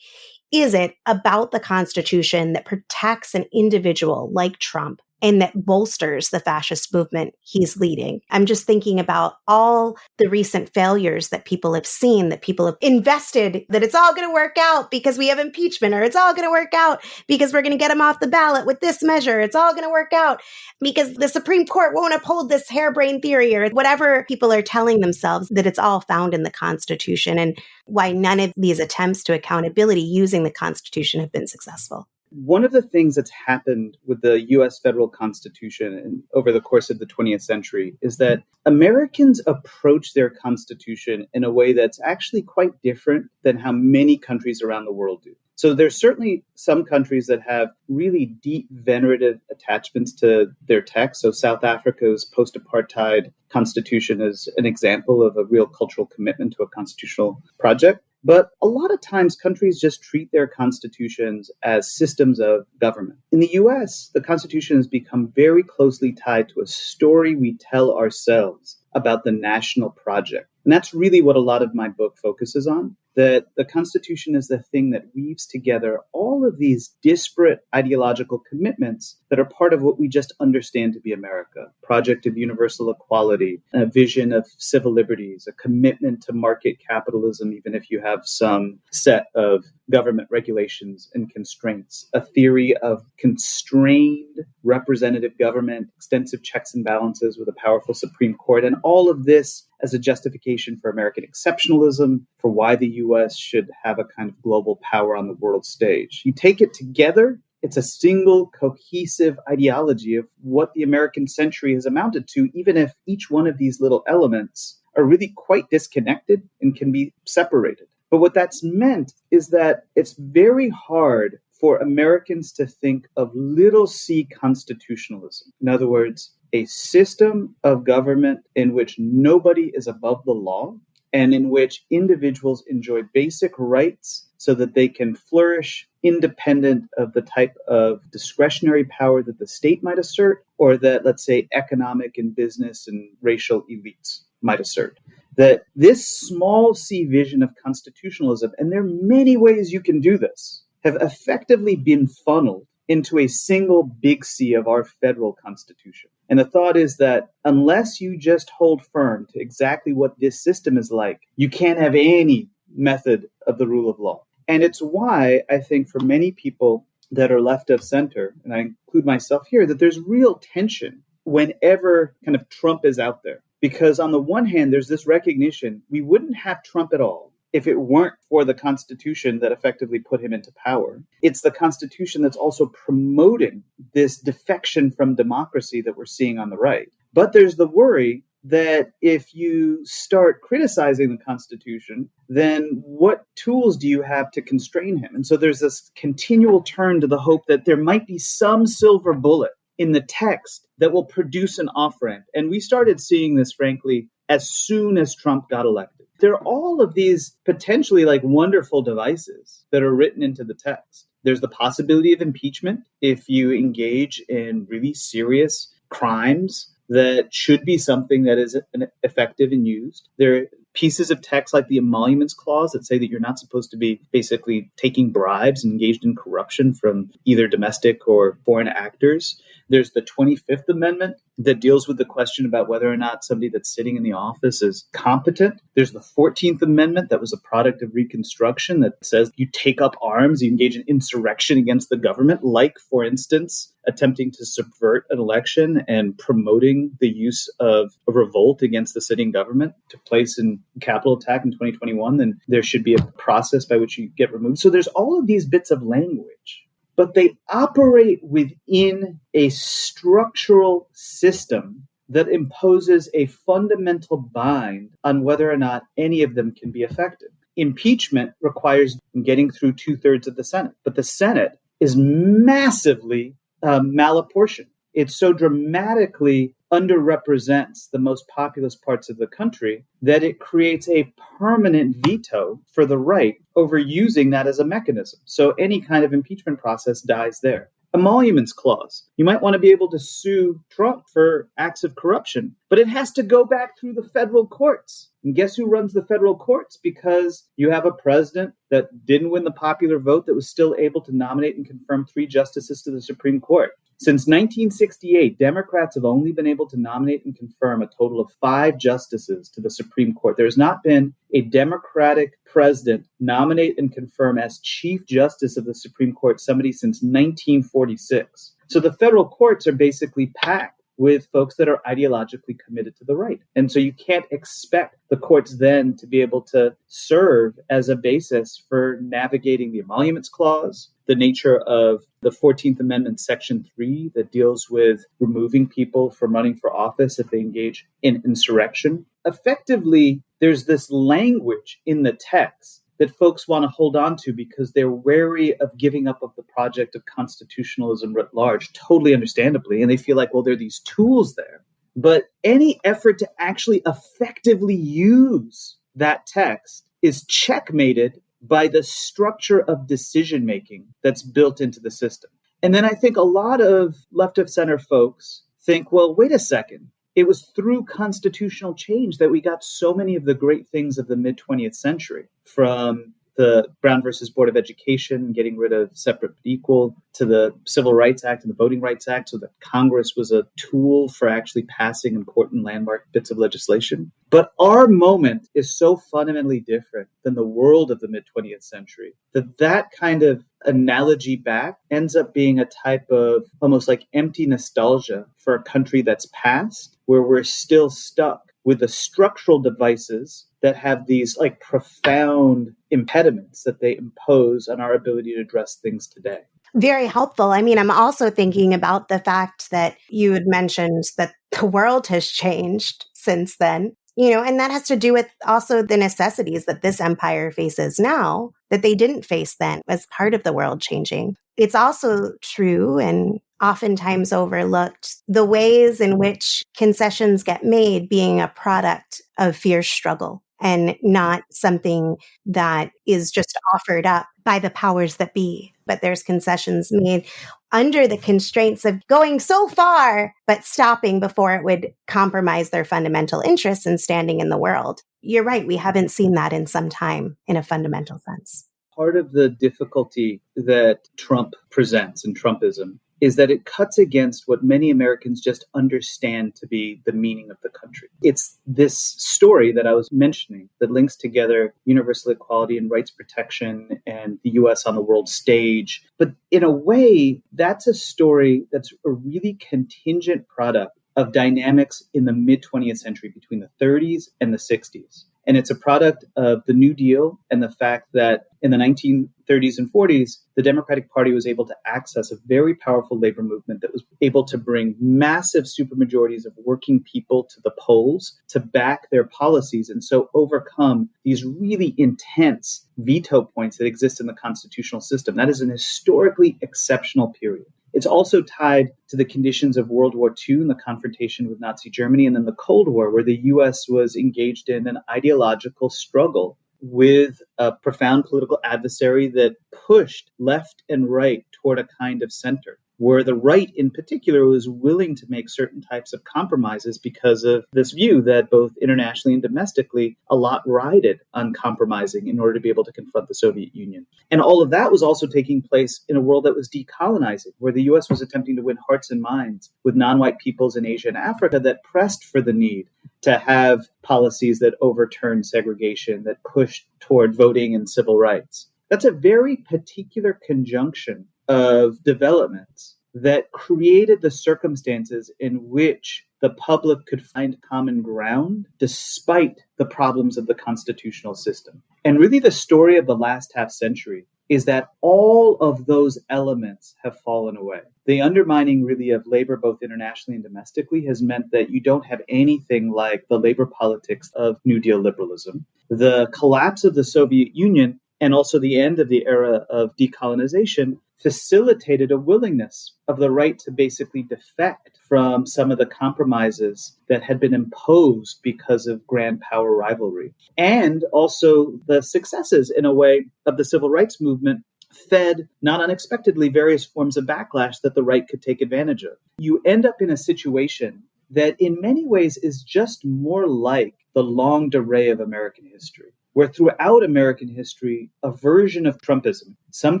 is it about the Constitution that protects an individual like Trump and that bolsters the fascist movement he's leading? I'm just thinking about all the recent failures that people have seen, that people have invested, that it's all going to work out because we have impeachment, or it's all going to work out because we're going to get him off the ballot with this measure. It's all going to work out because the Supreme Court won't uphold this harebrained theory, or whatever people are telling themselves, that it's all found in the Constitution, and why none of these attempts to accountability using the Constitution have been successful. One of the things that's happened with the U.S. federal constitution over the course of the 20th century is that Americans approach their constitution in a way that's actually quite different than how many countries around the world do. So there's certainly some countries that have really deep venerative attachments to their text. So South Africa's post-apartheid constitution is an example of a real cultural commitment to a constitutional project. But a lot of times countries just treat their constitutions as systems of government. In the US, the Constitution has become very closely tied to a story we tell ourselves about the national project. And that's really what a lot of my book focuses on, that the Constitution is the thing that weaves together all of these disparate ideological commitments that are part of what we just understand to be America. Project of universal equality, a vision of civil liberties, a commitment to market capitalism, even if you have some set of government regulations and constraints, a theory of constrained representative government, extensive checks and balances with a powerful Supreme Court, and all of this as a justification for American exceptionalism, for why the U.S. should have a kind of global power on the world stage. You take it together, it's a single cohesive ideology of what the American century has amounted to, even if each one of these little elements are really quite disconnected and can be separated. But what that's meant is that it's very hard for Americans to think of little c constitutionalism. In other words, a system of government in which nobody is above the law and in which individuals enjoy basic rights so that they can flourish independent of the type of discretionary power that the state might assert, or that, let's say, economic and business and racial elites might assert. That this small c vision of constitutionalism, and there are many ways you can do this, have effectively been funneled into a single big C of our federal constitution. And the thought is that unless you just hold firm to exactly what this system is like, you can't have any method of the rule of law. And it's why I think for many people that are left of center, and I include myself here, that there's real tension whenever kind of Trump is out there. Because on the one hand, there's this recognition we wouldn't have Trump at all if it weren't for the Constitution that effectively put him into power. It's the Constitution that's also promoting this defection from democracy that we're seeing on the right. But there's the worry that if you start criticizing the Constitution, then what tools do you have to constrain him? And so there's this continual turn to the hope that there might be some silver bullet in the text that will produce an off-ramp. And we started seeing this, frankly, as soon as Trump got elected. There are all of these potentially like wonderful devices that are written into the text. There's the possibility of impeachment if you engage in really serious crimes that should be something that is effective and used. There are pieces of text like the emoluments clause that say that you're not supposed to be basically taking bribes and engaged in corruption from either domestic or foreign actors. There's the 25th Amendment that deals with the question about whether or not somebody that's sitting in the office is competent. There's the 14th Amendment that was a product of Reconstruction that says you take up arms, you engage in insurrection against the government, like, for instance, attempting to subvert an election and promoting the use of a revolt against the sitting government took place in Capitol attack in 2021, then there should be a process by which you get removed. So there's all of these bits of language, but they operate within a structural system that imposes a fundamental bind on whether or not any of them can be effective. Impeachment requires getting through 2/3 of the Senate, but the Senate is massively malapportioned. It so dramatically underrepresents the most populous parts of the country that it creates a permanent veto for the right over using that as a mechanism. So any kind of impeachment process dies there. emoluments clause. You might want to be able to sue Trump for acts of corruption, but it has to go back through the federal courts. And guess who runs the federal courts? Because you have a president that didn't win the popular vote that was still able to nominate and confirm 3 justices to the Supreme Court. Since 1968, Democrats have only been able to nominate and confirm a total of 5 justices to the Supreme Court. There has not been a Democratic president nominate and confirm as Chief Justice of the Supreme Court somebody since 1946. So the federal courts are basically packed with folks that are ideologically committed to the right. And so you can't expect the courts then to be able to serve as a basis for navigating the emoluments clause, the nature of the 14th Amendment, Section 3, that deals with removing people from running for office if they engage in insurrection. Effectively, there's this language in the text that folks want to hold on to because they're wary of giving up of the project of constitutionalism writ large, totally understandably. And they feel like, well, there are these tools there. But any effort to actually effectively use that text is checkmated by the structure of decision-making that's built into the system. And then I think a lot of left of center folks think, well, wait a second. It was through constitutional change that we got so many of the great things of the mid-20th century, from the Brown versus Board of Education, getting rid of separate but equal, to the Civil Rights Act and the Voting Rights Act, so that Congress was a tool for actually passing important landmark bits of legislation. But our moment is so fundamentally different than the world of the mid-20th century that kind of analogy back ends up being a type of almost like empty nostalgia for a country that's past, where we're still stuck with the structural devices that have these like profound impediments that they impose on our ability to address things today. Very helpful. I mean, I'm also thinking about the fact that you had mentioned that the world has changed since then, and that has to do with also the necessities that this empire faces now that they didn't face then as part of the world changing. It's also true and oftentimes overlooked the ways in which concessions get made being a product of fierce struggle and not something that is just offered up by the powers that be. But there's concessions made under the constraints of going so far, but stopping before it would compromise their fundamental interests and standing in the world. You're right. We haven't seen that in some time in a fundamental sense. Part of the difficulty that Trump presents and Trumpism is that it cuts against what many Americans just understand to be the meaning of the country. It's this story that I was mentioning that links together universal equality and rights protection and the U.S. on the world stage. But in a way, that's a story that's a really contingent product of dynamics in the mid-20th century between the 30s and the 60s. And it's a product of the New Deal and the fact that in the 1930s and 40s, the Democratic Party was able to access a very powerful labor movement that was able to bring massive supermajorities of working people to the polls to back their policies and so overcome these really intense veto points that exist in the constitutional system. That is an historically exceptional period. It's also tied to the conditions of World War II and the confrontation with Nazi Germany, and then the Cold War, where the U.S. was engaged in an ideological struggle with a profound political adversary that pushed left and right toward a kind of center, where the right in particular was willing to make certain types of compromises because of this view that both internationally and domestically, a lot rided on compromising in order to be able to confront the Soviet Union. And all of that was also taking place in a world that was decolonizing, where the U.S. was attempting to win hearts and minds with non-white peoples in Asia and Africa that pressed for the need to have policies that overturned segregation, that pushed toward voting and civil rights. That's a very particular conjunction of developments that created the circumstances in which the public could find common ground despite the problems of the constitutional system. And really the story of the last half century is that all of those elements have fallen away. The undermining really of labor, both internationally and domestically, has meant that you don't have anything like the labor politics of New Deal liberalism. The collapse of the Soviet Union and also the end of the era of decolonization facilitated a willingness of the right to basically defect from some of the compromises that had been imposed because of grand power rivalry. And also the successes, in a way, of the civil rights movement fed, not unexpectedly, various forms of backlash that the right could take advantage of. You end up in a situation that in many ways is just more like the longue durée of American history, where throughout American history, a version of Trumpism, some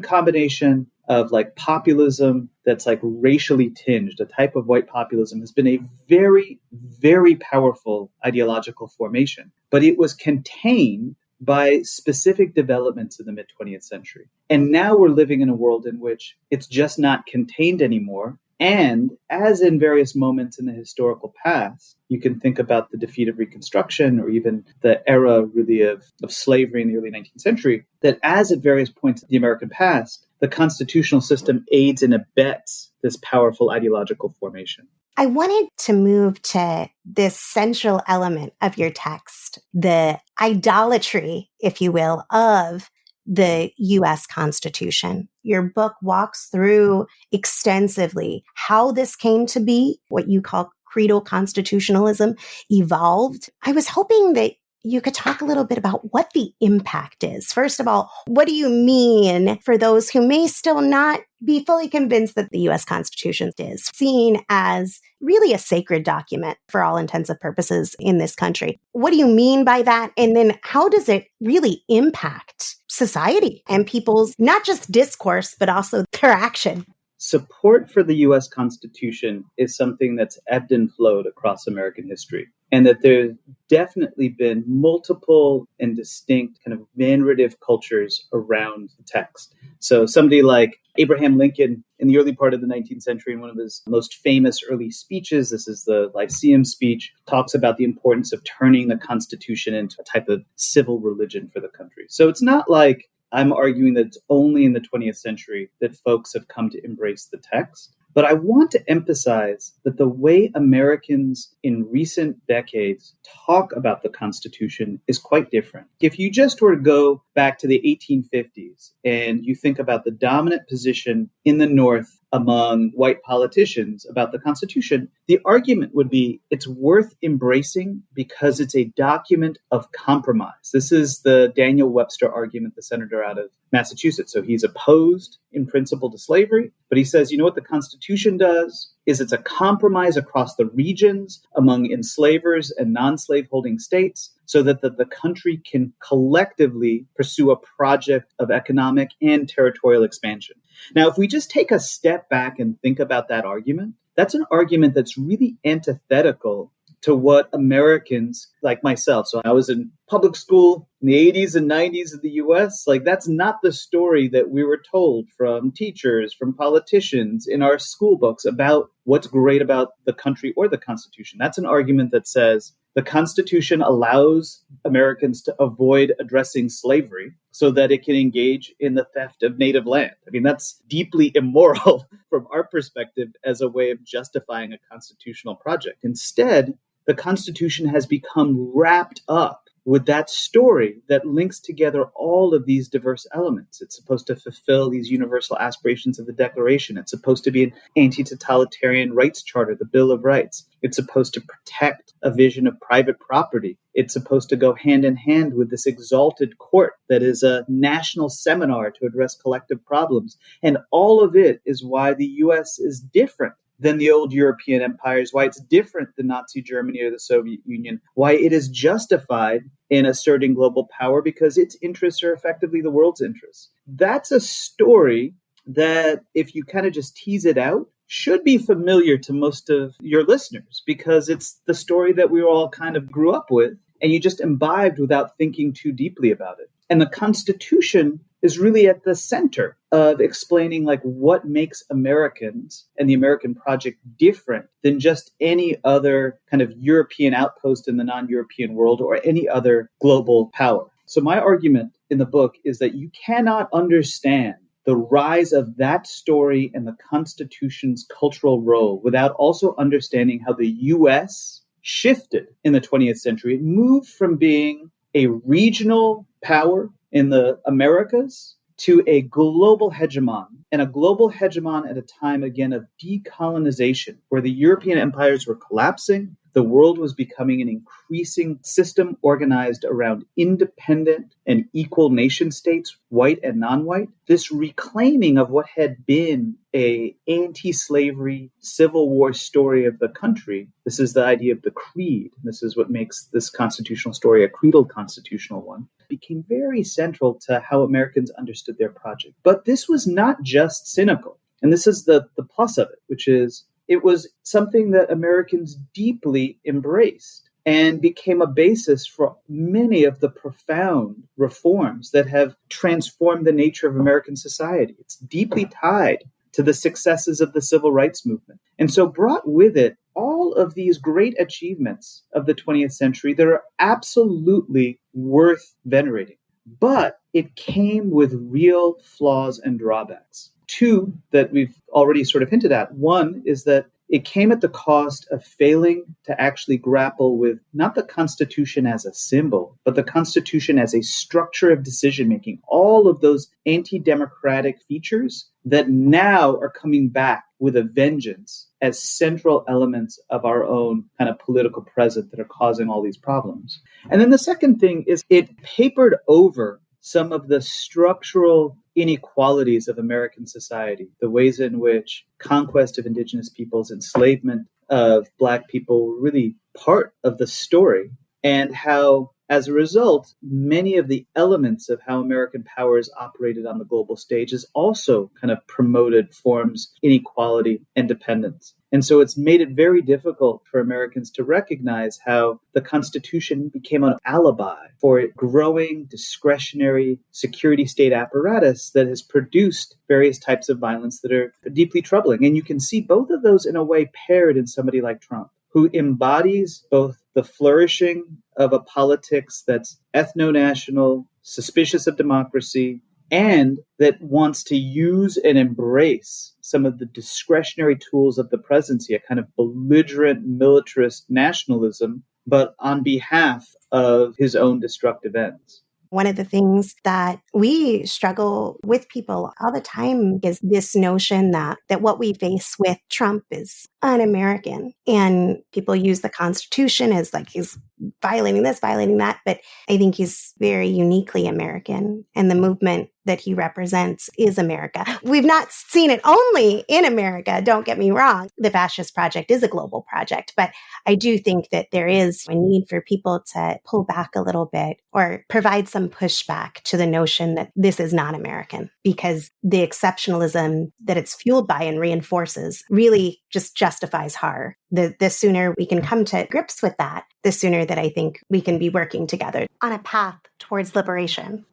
combination of like populism that's like racially tinged, a type of white populism, has been a very, very powerful ideological formation. But it was contained by specific developments in the mid-20th century. And now we're living in a world in which it's just not contained anymore. And as in various moments in the historical past, you can think about the defeat of Reconstruction or even the era really of slavery in the early 19th century, that as at various points in the American past, the constitutional system aids and abets this powerful ideological formation. I wanted to move to this central element of your text, the idolatry, if you will, of the U.S. Constitution. Your book walks through extensively how this came to be, what you call creedal constitutionalism, evolved. I was hoping that you could talk a little bit about what the impact is. First of all, what do you mean for those who may still not be fully convinced that the U.S. Constitution is seen as really a sacred document for all intents and purposes in this country? What do you mean by that? And then how does it really impact society and people's not just discourse, but also their action? Support for the U.S. Constitution is something that's ebbed and flowed across American history, and that there's definitely been multiple and distinct kind of narrative cultures around the text. So somebody like Abraham Lincoln in the early part of the 19th century, in one of his most famous early speeches, this is the Lyceum speech, talks about the importance of turning the Constitution into a type of civil religion for the country. So it's not like I'm arguing that it's only in the 20th century that folks have come to embrace the text. But I want to emphasize that the way Americans in recent decades talk about the Constitution is quite different. If you just were to go back to the 1850s and you think about the dominant position in the North among white politicians about the Constitution, the argument would be it's worth embracing because it's a document of compromise. This is the Daniel Webster argument, the senator out of Massachusetts. So he's opposed in principle to slavery, but he says, you know what the Constitution does is it's a compromise across the regions among enslavers and non-slave holding states so that the country can collectively pursue a project of economic and territorial expansion. Now, if we just take a step back and think about that argument, that's an argument that's really antithetical to what Americans like myself. So I was in public school in the 80s and 90s of the US. Like, that's not the story that we were told from teachers, from politicians in our school books about what's great about the country or the Constitution. That's an argument that says the Constitution allows Americans to avoid addressing slavery so that it can engage in the theft of native land. I mean, that's deeply immoral from our perspective as a way of justifying a constitutional project. Instead, the Constitution has become wrapped up with that story that links together all of these diverse elements. It's supposed to fulfill these universal aspirations of the Declaration. It's supposed to be an anti-totalitarian rights charter, the Bill of Rights. It's supposed to protect a vision of private property. It's supposed to go hand in hand with this exalted court that is a national seminar to address collective problems. And all of it is why the U.S. is different than the old European empires, why it's different than Nazi Germany or the Soviet Union, why it is justified in asserting global power because its interests are effectively the world's interests. That's a story that, if you kind of just tease it out, should be familiar to most of your listeners because it's the story that we all kind of grew up with and you just imbibed without thinking too deeply about it. And the Constitution is really at the center of explaining like what makes Americans and the American project different than just any other kind of European outpost in the non-European world or any other global power. So my argument in the book is that you cannot understand the rise of that story and the Constitution's cultural role without also understanding how the U.S. shifted in the 20th century. It moved from being a regional power in the Americas to a global hegemon, and a global hegemon at a time, again, of decolonization, where the European empires were collapsing, the world was becoming an increasing system organized around independent and equal nation states, white and non-white, this reclaiming of what had been an anti-slavery Civil War story of the country. This is the idea of the creed. This is what makes this constitutional story a creedal constitutional one. Became very central to how Americans understood their project. But this was not just cynical. And this is the plus of it, which is it was something that Americans deeply embraced and became a basis for many of the profound reforms that have transformed the nature of American society. It's deeply tied to the successes of the civil rights movement. And so brought with it all of these great achievements of the 20th century that are absolutely worth venerating. But it came with real flaws and drawbacks. Two that we've already sort of hinted at. One is that it came at the cost of failing to actually grapple with not the Constitution as a symbol, but the Constitution as a structure of decision-making, all of those anti-democratic features that now are coming back with a vengeance as central elements of our own kind of political present that are causing all these problems. And then the second thing is it papered over some of the structural inequalities of American society, the ways in which conquest of indigenous peoples, enslavement of Black people were really part of the story, and how, as a result, many of the elements of how American powers operated on the global stage has also kind of promoted forms of inequality and dependence. And so it's made it very difficult for Americans to recognize how the Constitution became an alibi for a growing discretionary security state apparatus that has produced various types of violence that are deeply troubling. And you can see both of those in a way paired in somebody like Trump, who embodies both the flourishing of a politics that's ethno-national, suspicious of democracy, and that wants to use and embrace some of the discretionary tools of the presidency, a kind of belligerent militarist nationalism, but on behalf of his own destructive ends. One of the things that we struggle with people all the time is this notion that what we face with Trump is un-American. And people use the Constitution as like he's violating this, violating that. But I think he's very uniquely American. And the movement that he represents is America. We've not seen it only in America, don't get me wrong. The fascist project is a global project, but I do think that there is a need for people to pull back a little bit or provide some pushback to the notion that this is not American, because the exceptionalism that it's fueled by and reinforces really just justifies horror. The sooner we can come to grips with that, the sooner that I think we can be working together on a path towards liberation.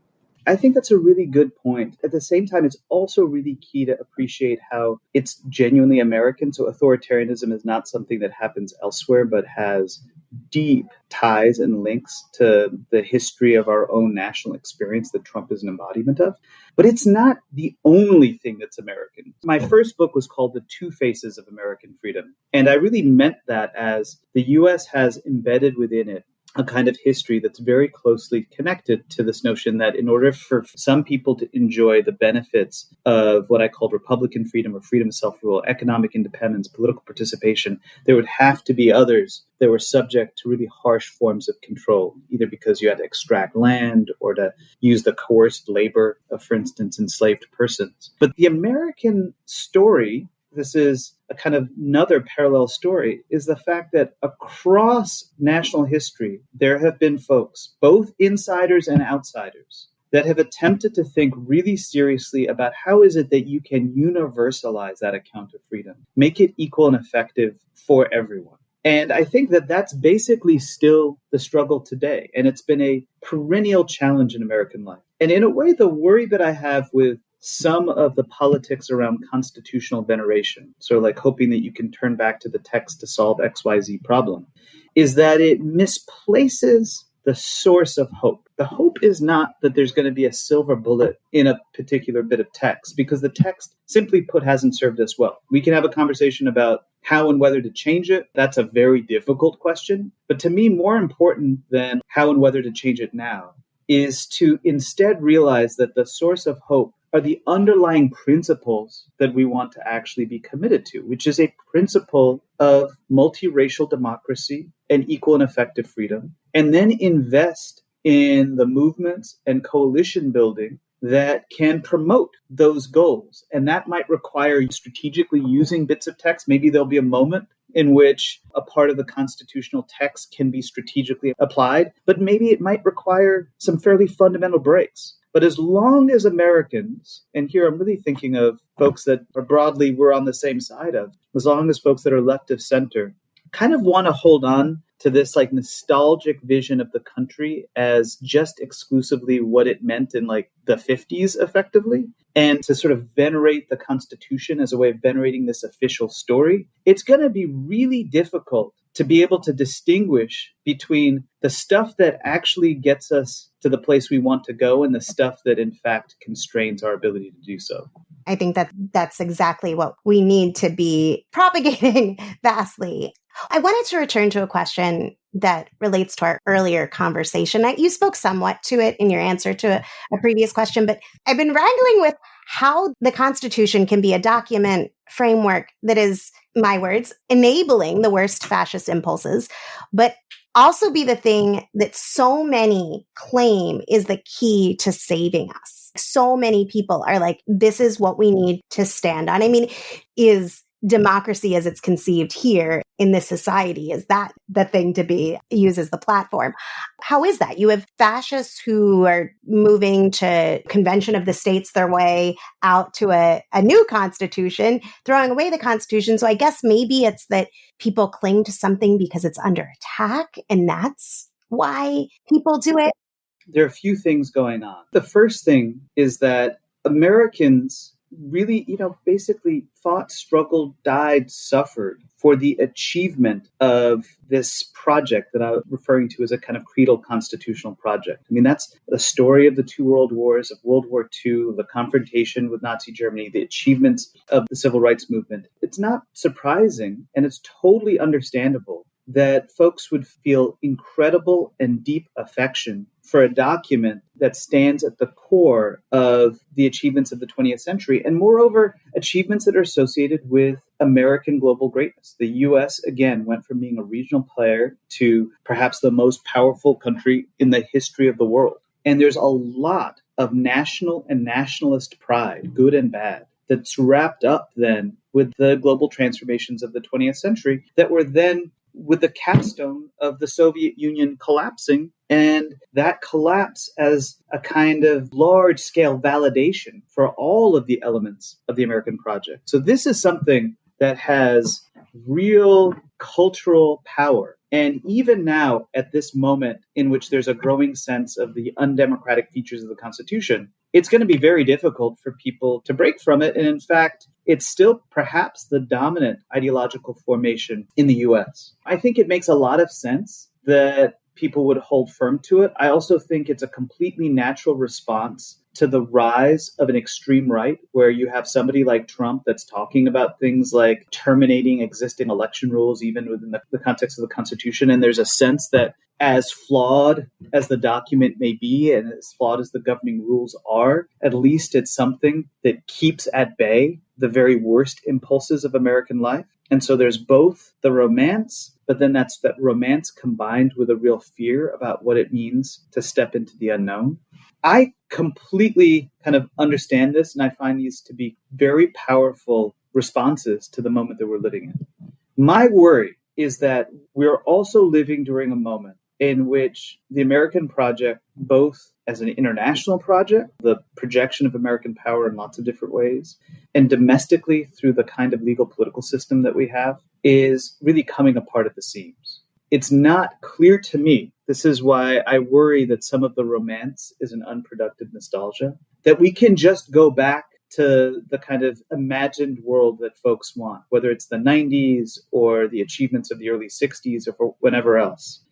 I think that's a really good point. At the same time, it's also really key to appreciate how it's genuinely American. So authoritarianism is not something that happens elsewhere, but has deep ties and links to the history of our own national experience that Trump is an embodiment of. But it's not the only thing that's American. My first book was called The Two Faces of American Freedom. And I really meant that as the U.S. has embedded within it a kind of history that's very closely connected to this notion that in order for some people to enjoy the benefits of what I called Republican freedom or freedom of self-rule, economic independence, political participation, there would have to be others that were subject to really harsh forms of control, either because you had to extract land or to use the coerced labor of, for instance, enslaved persons. But the American story, this is a kind of another parallel story, is the fact that across national history, there have been folks, both insiders and outsiders, that have attempted to think really seriously about how is it that you can universalize that account of freedom, make it equal and effective for everyone. And I think that that's basically still the struggle today. And it's been a perennial challenge in American life. And in a way, the worry that I have with some of the politics around constitutional veneration, so like hoping that you can turn back to the text to solve XYZ problem, is that it misplaces the source of hope. The hope is not that there's going to be a silver bullet in a particular bit of text, because the text, simply put, hasn't served us well. We can have a conversation about how and whether to change it. That's a very difficult question. But to me, more important than how and whether to change it now is to instead realize that the source of hope are the underlying principles that we want to actually be committed to, which is a principle of multiracial democracy and equal and effective freedom, and then invest in the movements and coalition building that can promote those goals. And that might require strategically using bits of text. Maybe there'll be a moment in which a part of the constitutional text can be strategically applied, but maybe it might require some fairly fundamental breaks. But as long as Americans, and here I'm really thinking of folks that are broadly we're on the same side of, as long as folks that are left of center kind of want to hold on to this like nostalgic vision of the country as just exclusively what it meant in like the 50s effectively, and to sort of venerate the Constitution as a way of venerating this official story, it's going to be really difficult to be able to distinguish between the stuff that actually gets us to the place we want to go and the stuff that in fact constrains our ability to do so. I think that that's exactly what we need to be propagating vastly. I wanted to return to a question that relates to our earlier conversation. You spoke somewhat to it in your answer to a previous question, but I've been wrangling with how the Constitution can be a document framework that is, my words, enabling the worst fascist impulses, but also be the thing that so many claim is the key to saving us. So many people are like, this is what we need to stand on. I mean, is democracy as it's conceived here in this society, is that the thing to be used as the platform? How is that? You have fascists who are moving to convention of the states their way out to a new constitution, throwing away the Constitution. So I guess maybe it's that people cling to something because it's under attack, and that's why people do it. There are a few things going on. The first thing is that Americans really, basically fought, struggled, died, suffered for the achievement of this project that I'm referring to as a kind of creedal constitutional project. I mean, that's the story of the two world wars, of World War II, the confrontation with Nazi Germany, the achievements of the civil rights movement. It's not surprising, and it's totally understandable that folks would feel incredible and deep affection for a document that stands at the core of the achievements of the 20th century, and moreover, achievements that are associated with American global greatness. The U.S., again, went from being a regional player to perhaps the most powerful country in the history of the world. And there's a lot of national and nationalist pride, good and bad, that's wrapped up then with the global transformations of the 20th century that were then with the capstone of the Soviet Union collapsing, and that collapse as a kind of large-scale validation for all of the elements of the American project. So this is something that has real cultural power. And even now, at this moment in which there's a growing sense of the undemocratic features of the Constitution, it's going to be very difficult for people to break from it. And in fact, it's still perhaps the dominant ideological formation in the US. I think it makes a lot of sense that people would hold firm to it. I also think it's a completely natural response to the rise of an extreme right, where you have somebody like Trump that's talking about things like terminating existing election rules, even within the context of the Constitution. And there's a sense that as flawed as the document may be, and as flawed as the governing rules are, at least it's something that keeps at bay the very worst impulses of American life. And so there's both the romance, but then that's that romance combined with a real fear about what it means to step into the unknown. I completely kind of understand this, and I find these to be very powerful responses to the moment that we're living in. My worry is that we're also living during a moment in which the American project, both as an international project, the projection of American power in lots of different ways, and domestically through the kind of legal political system that we have, is really coming apart at the seams. It's not clear to me, this is why I worry that some of the romance is an unproductive nostalgia, that we can just go back to the kind of imagined world that folks want, whether it's the 90s or the achievements of the early 60s or whenever else.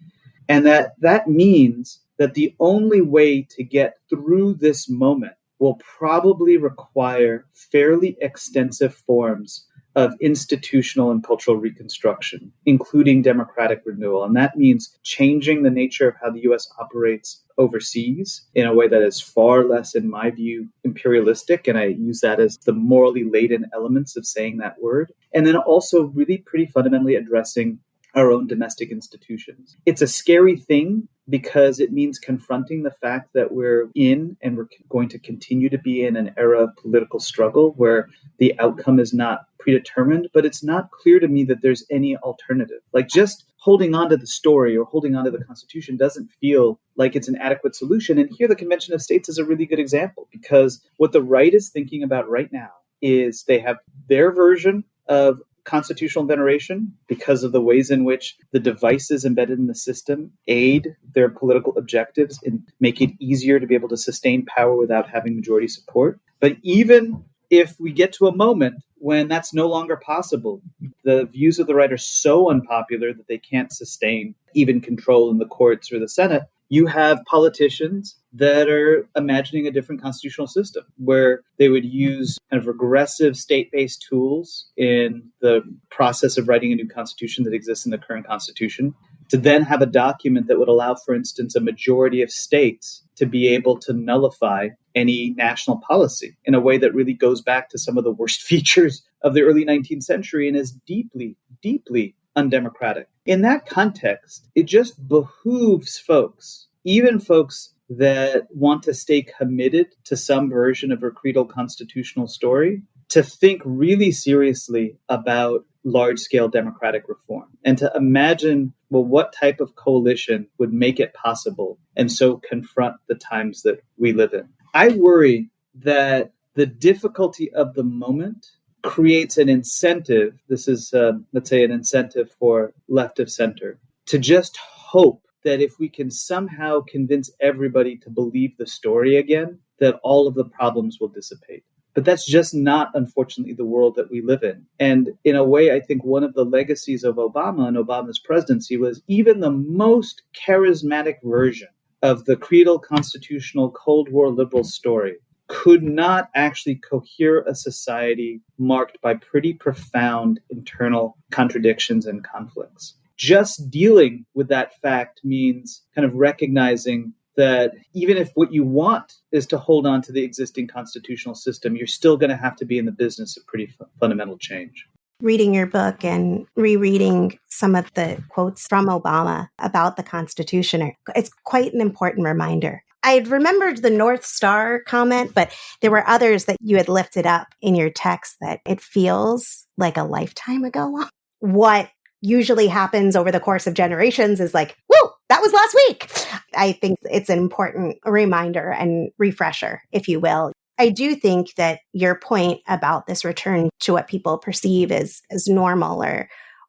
And that means that the only way to get through this moment will probably require fairly extensive forms of institutional and cultural reconstruction, including democratic renewal. And that means changing the nature of how the U.S. operates overseas in a way that is far less, in my view, imperialistic. And I use that as the morally laden elements of saying that word. And then also really pretty fundamentally addressing our own domestic institutions. It's a scary thing because it means confronting the fact that we're in and we're going to continue to be in an era of political struggle where the outcome is not predetermined, but it's not clear to me that there's any alternative. Like just holding on to the story or holding on to the Constitution doesn't feel like it's an adequate solution. And here the Convention of States is a really good example, because what the right is thinking about right now is they have their version of constitutional veneration because of the ways in which the devices embedded in the system aid their political objectives and make it easier to be able to sustain power without having majority support. But even if we get to a moment when that's no longer possible, the views of the right are so unpopular that they can't sustain even control in the courts or the Senate, you have politicians that are imagining a different constitutional system where they would use kind of regressive state-based tools in the process of writing a new constitution that exists in the current constitution, to then have a document that would allow, for instance, a majority of states to be able to nullify any national policy in a way that really goes back to some of the worst features of the early 19th century and is deeply, deeply undemocratic. In that context, it just behooves folks, even folks that want to stay committed to some version of a creedal constitutional story, to think really seriously about large-scale democratic reform and to imagine, well, what type of coalition would make it possible and so confront the times that we live in. I worry that the difficulty of the moment creates an incentive. This is, let's say, an incentive for left of center to just hope that if we can somehow convince everybody to believe the story again, that all of the problems will dissipate. But that's just not, unfortunately, the world that we live in. And in a way, I think one of the legacies of Obama and Obama's presidency was even the most charismatic version of the creedal constitutional Cold War liberal story could not actually cohere a society marked by pretty profound internal contradictions and conflicts. Just dealing with that fact means kind of recognizing that even if what you want is to hold on to the existing constitutional system, you're still going to have to be in the business of pretty fundamental change. Reading your book and rereading some of the quotes from Obama about the Constitution, it's quite an important reminder. I had remembered the North Star comment, but there were others that you had lifted up in your text that it feels like a lifetime ago. What usually happens over the course of generations is like, whoa, that was last week. I think it's an important reminder and refresher, if you will. I do think that your point about this return to what people perceive as normal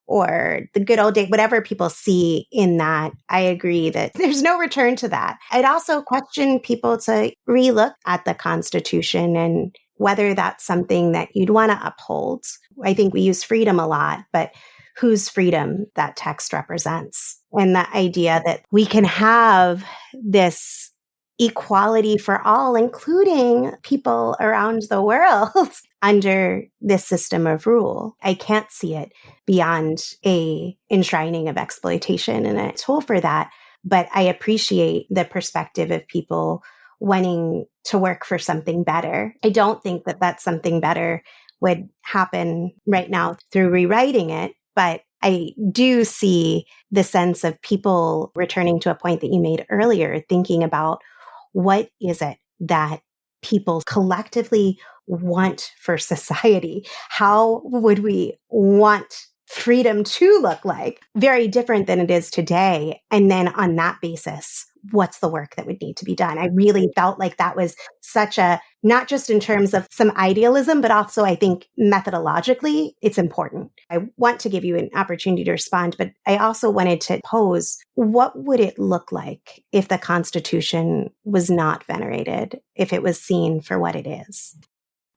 or the good old day, whatever people see in that, I agree that there's no return to that. I'd also question people to relook at the Constitution and whether that's something that you'd want to uphold. I think we use freedom a lot, but whose freedom that text represents. And the idea that we can have this equality for all, including people around the world, under this system of rule. I can't see it beyond a enshrining of exploitation and a tool for that. But I appreciate the perspective of people wanting to work for something better. I don't think that that's something better would happen right now through rewriting it. But I do see the sense of people returning to a point that you made earlier, thinking about what is it that people collectively want for society? How would we want freedom to look like? Very different than it is today. And then on that basis, what's the work that would need to be done? I really felt like that was such a, not just in terms of some idealism, but also I think methodologically, it's important. I want to give you an opportunity to respond, but I also wanted to pose, what would it look like if the Constitution was not venerated, if it was seen for what it is?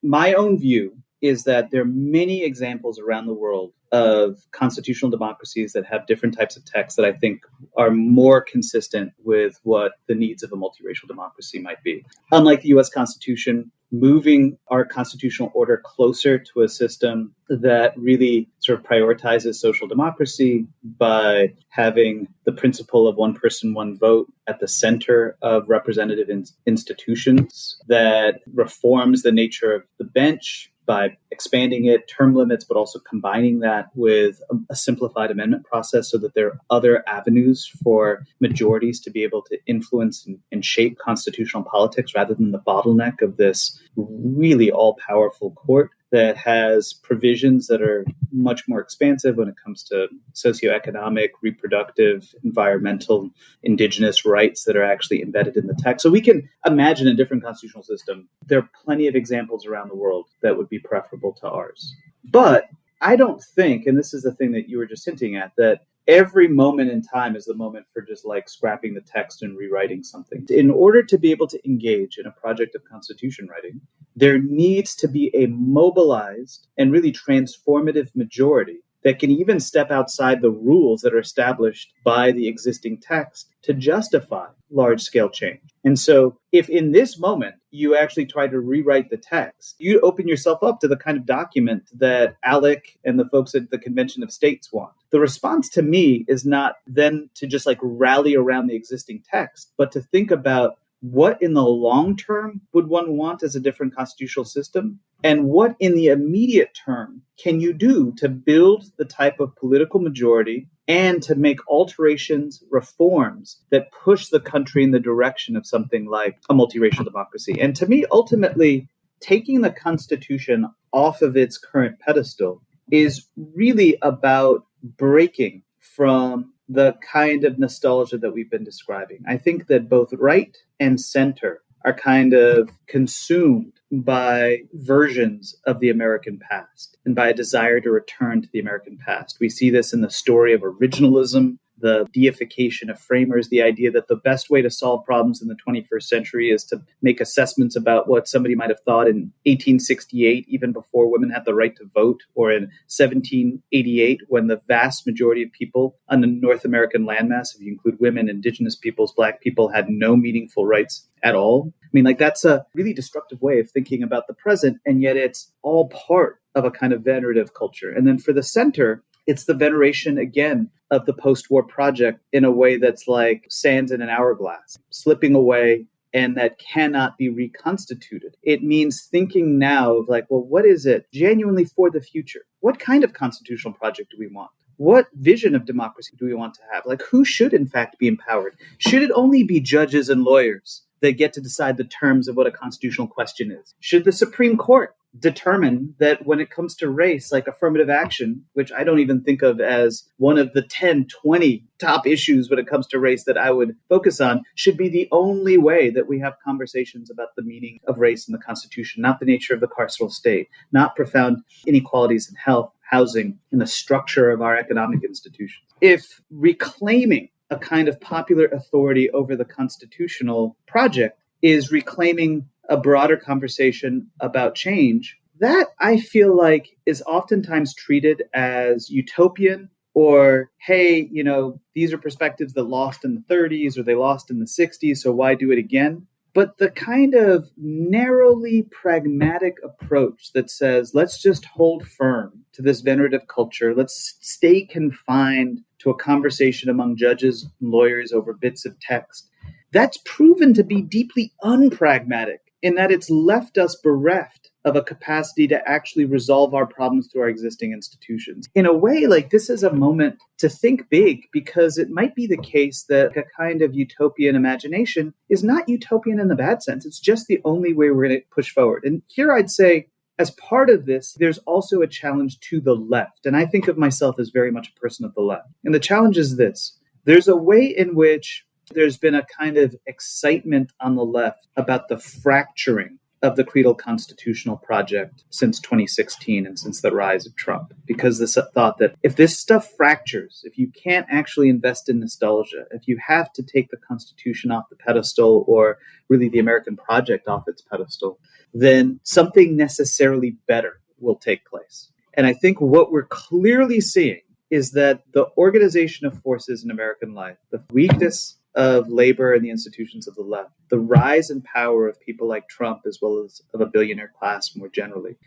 My own view is that there are many examples around the world of constitutional democracies that have different types of texts that I think are more consistent with what the needs of a multiracial democracy might be. Unlike the US Constitution, moving our constitutional order closer to a system that really sort of prioritizes social democracy by having the principle of one person, one vote at the center of representative institutions, that reforms the nature of the bench by expanding it, term limits, but also combining that with a simplified amendment process so that there are other avenues for majorities to be able to influence and shape constitutional politics rather than the bottleneck of this really all-powerful court that has provisions that are much more expansive when it comes to socioeconomic, reproductive, environmental, indigenous rights that are actually embedded in the text. So we can imagine a different constitutional system. There are plenty of examples around the world that would be preferable to ours. But I don't think, and this is the thing that you were just hinting at, that every moment in time is the moment for just like scrapping the text and rewriting something. In order to be able to engage in a project of constitution writing, there needs to be a mobilized and really transformative majority that can even step outside the rules that are established by the existing text to justify large-scale change. And so if in this moment you actually try to rewrite the text, you open yourself up to the kind of document that ALEC and the folks at the Convention of States want. The response to me is not then to just like rally around the existing text, but to think about what in the long term would one want as a different constitutional system? And what in the immediate term can you do to build the type of political majority and to make alterations, reforms that push the country in the direction of something like a multiracial democracy? And to me, ultimately, taking the Constitution off of its current pedestal is really about breaking from the kind of nostalgia that we've been describing. I think that both right and center are kind of consumed by versions of the American past and by a desire to return to the American past. We see this in the story of originalism, the deification of framers, the idea that the best way to solve problems in the 21st century is to make assessments about what somebody might have thought in 1868, even before women had the right to vote, or in 1788, when the vast majority of people on the North American landmass, if you include women, indigenous peoples, Black people, had no meaningful rights at all. I mean, like, that's a really destructive way of thinking about the present, and yet it's all part of a kind of venerative culture. And then for the center, it's the veneration, again, of the post-war project in a way that's like sands in an hourglass, slipping away, and that cannot be reconstituted. It means thinking now of like, well, what is it genuinely for the future? What kind of constitutional project do we want? What vision of democracy do we want to have? Like, who should, in fact, be empowered? Should it only be judges and lawyers that get to decide the terms of what a constitutional question is? Should the Supreme Court determine that when it comes to race, like affirmative action, which I don't even think of as one of the 10, 20 top issues when it comes to race that I would focus on, should be the only way that we have conversations about the meaning of race in the Constitution, not the nature of the carceral state, not profound inequalities in health, housing, and the structure of our economic institutions. If reclaiming a kind of popular authority over the constitutional project is reclaiming a broader conversation about change, that I feel like is oftentimes treated as utopian, or, hey, you know, these are perspectives that lost in the 30s or they lost in the 60s, so why do it again? But the kind of narrowly pragmatic approach that says, let's just hold firm to this venerative culture, let's stay confined to a conversation among judges and lawyers over bits of text, that's proven to be deeply unpragmatic in that it's left us bereft of a capacity to actually resolve our problems through our existing institutions. In a way, like, this is a moment to think big, because it might be the case that a kind of utopian imagination is not utopian in the bad sense. It's just the only way we're going to push forward. And here I'd say, as part of this, there's also a challenge to the left. And I think of myself as very much a person of the left. And the challenge is this. There's a way in which there's been a kind of excitement on the left about the fracturing of the creedal constitutional project since 2016 and since the rise of Trump. Because this thought that if this stuff fractures, if you can't actually invest in nostalgia, if you have to take the Constitution off the pedestal, or really the American project off its pedestal, then something necessarily better will take place. And I think what we're clearly seeing is that the organization of forces in American life, the weakness of labor and the institutions of the left. The rise in power of people like Trump, as well as of a billionaire class more generally,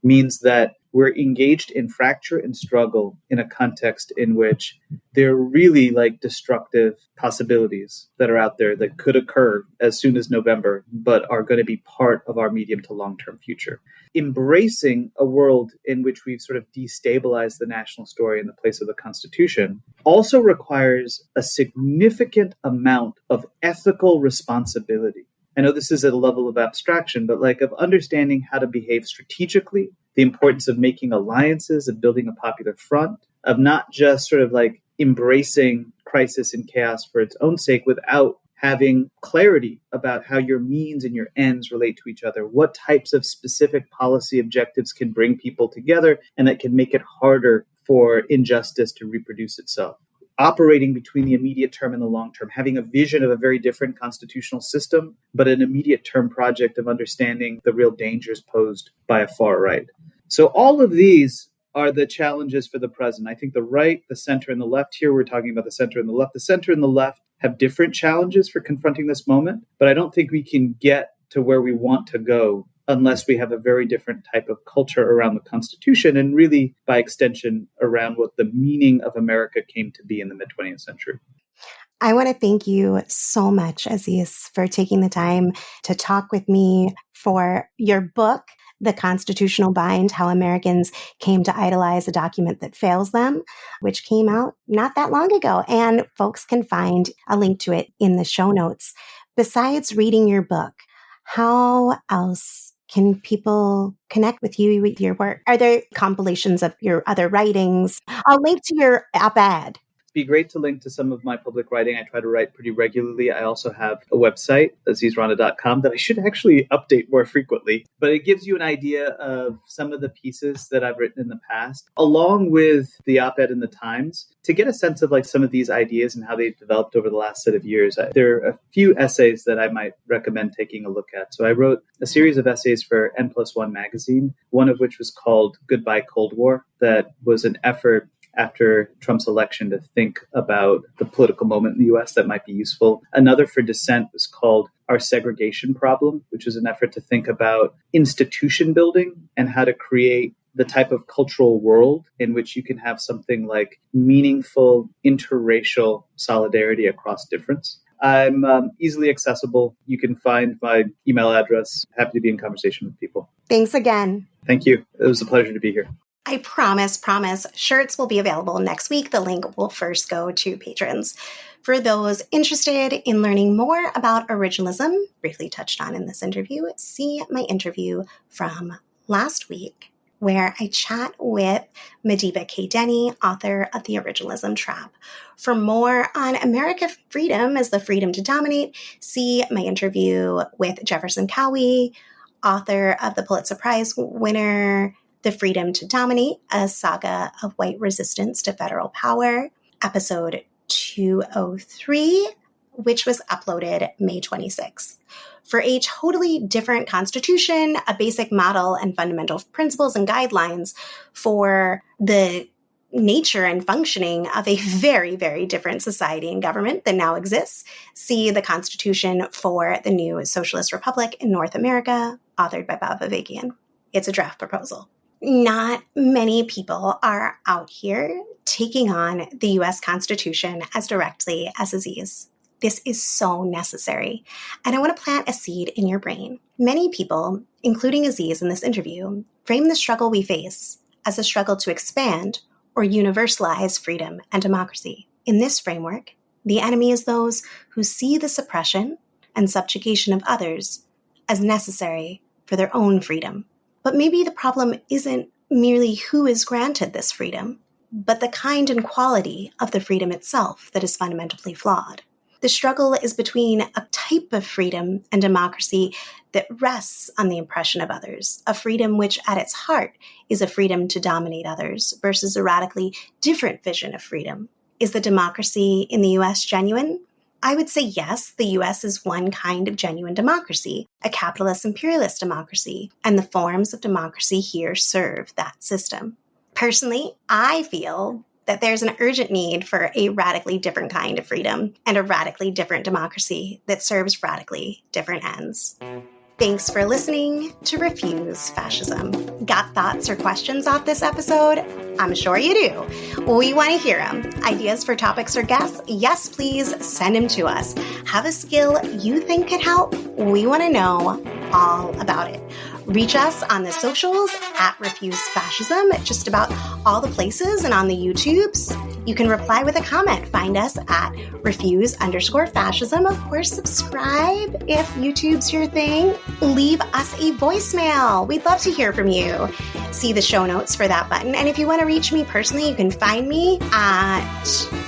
means that we're engaged in fracture and struggle in a context in which there are really like destructive possibilities that are out there that could occur as soon as November, but are going to be part of our medium to long-term future. Embracing a world in which we've sort of destabilized the national story in the place of the Constitution also requires a significant amount of ethical responsibility. I know this is at a level of abstraction, but like of understanding how to behave strategically, the importance of making alliances, of building a popular front, of not just sort of like embracing crisis and chaos for its own sake without having clarity about how your means and your ends relate to each other, what types of specific policy objectives can bring people together and that can make it harder for injustice to reproduce itself. Operating between the immediate term and the long term, having a vision of a very different constitutional system, but an immediate term project of understanding the real dangers posed by a far right. So all of these are the challenges for the present. I think the right, the center, and the left here, we're talking about the center and the left. The center and the left have different challenges for confronting this moment, but I don't think we can get to where we want to go unless we have a very different type of culture around the Constitution and really, by extension, around what the meaning of America came to be in the mid-20th century. I want to thank you so much, Aziz, for taking the time to talk with me, for your book, The Constitutional Bind, How Americans Came to Idolize a Document That Fails Them, which came out not that long ago. And folks can find a link to it in the show notes. Besides reading your book, how else can people connect with you, with your work? Are there compilations of your other writings? I'll link to your op-ed. Be great to link to some of my public writing. I try to write pretty regularly. I also have a website, azizrana.com, that I should actually update more frequently. But it gives you an idea of some of the pieces that I've written in the past, along with the op-ed in the Times, to get a sense of like some of these ideas and how they've developed over the last set of years. There are a few essays that I might recommend taking a look at. So I wrote a series of essays for N+1 magazine, one of which was called Goodbye Cold War, that was an effort after Trump's election to think about the political moment in the U.S. that might be useful. Another for Dissent was called Our Segregation Problem, which was an effort to think about institution building and how to create the type of cultural world in which you can have something like meaningful interracial solidarity across difference. I'm easily accessible. You can find my email address. Happy to be in conversation with people. Thanks again. Thank you. It was a pleasure to be here. I promise, shirts will be available next week. The link will first go to patrons. For those interested in learning more about originalism, briefly touched on in this interview, see my interview from last week, where I chat with Madiba K. Dennie, author of The Originalism Trap. For more on American freedom as the freedom to dominate, see my interview with Jefferson Cowie, author of the Pulitzer Prize winner, The Freedom to Dominate, a saga of white resistance to federal power, episode 203, which was uploaded May 26th. For a totally different constitution, a basic model and fundamental principles and guidelines for the nature and functioning of a very, very different society and government that now exists, see the Constitution for the New Socialist Republic in North America, authored by Bob Avakian. It's a draft proposal. Not many people are out here taking on the U.S. Constitution as directly as Aziz. This is so necessary, and I want to plant a seed in your brain. Many people, including Aziz in this interview, frame the struggle we face as a struggle to expand or universalize freedom and democracy. In this framework, the enemy is those who see the suppression and subjugation of others as necessary for their own freedom. But maybe the problem isn't merely who is granted this freedom, but the kind and quality of the freedom itself that is fundamentally flawed. The struggle is between a type of freedom and democracy that rests on the oppression of others, a freedom which at its heart is a freedom to dominate others, versus a radically different vision of freedom. Is the democracy in the U.S. genuine? I would say yes, the U.S. is one kind of genuine democracy, a capitalist imperialist democracy, and the forms of democracy here serve that system. Personally, I feel that there's an urgent need for a radically different kind of freedom and a radically different democracy that serves radically different ends. Thanks for listening to Refuse Fascism. Got thoughts or questions off this episode? I'm sure you do. We want to hear them. Ideas for topics or guests? Yes, please send them to us. Have a skill you think could help? We want to know all about it. Reach us on the socials at Refuse Fascism, just about all the places and on the YouTubes. You can reply with a comment. Find us at refuse_fascism. Of course, subscribe if YouTube's your thing. Leave us a voicemail. We'd love to hear from you. See the show notes for that button. And if you want to reach me personally, you can find me at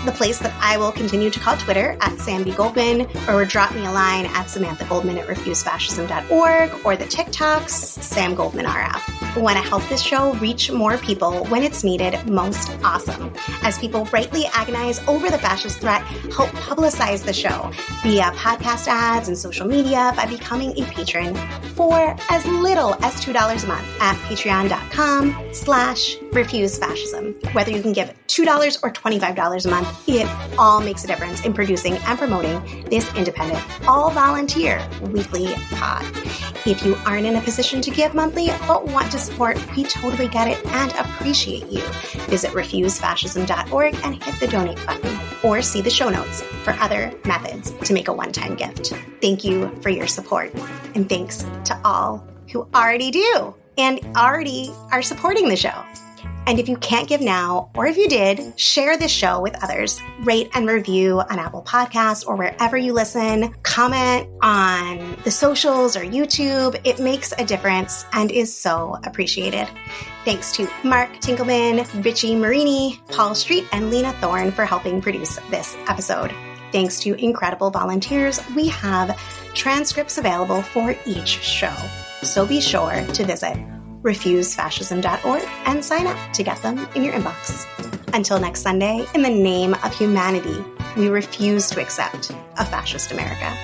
the place that I will continue to call Twitter at Goldman, or drop me a line at samanthagoldman at refusefascism.org, or the TikToks, Sam Goldman RF. Want to help this show reach more people when it's needed most? Awesome. As people rightly agonize over the fascist threat, help publicize the show via podcast ads and social media by becoming a patron for as little as $2 a month at patreon.com/refusefascism. Whether you can give $2 or $25 a month, it all makes a difference in producing and promoting this independent, all-volunteer weekly pod. If you aren't in a position to give monthly but want to support, we totally get it and appreciate you. Visit refusefascism.org and hit the donate button, or see the show notes for other methods to make a one-time gift. Thank you for your support, and thanks to all who already do and already are supporting the show. And if you can't give now, or if you did, share this show with others. Rate and review on Apple Podcasts or wherever you listen. Comment on the socials or YouTube. It makes a difference and is so appreciated. Thanks to Mark Tinkelman, Richie Marini, Paul Street, and Lena Thorne for helping produce this episode. Thanks to incredible volunteers, we have transcripts available for each show. So be sure to visit refusefascism.org and sign up to get them in your inbox. Until next Sunday, in the name of humanity, we refuse to accept a fascist America.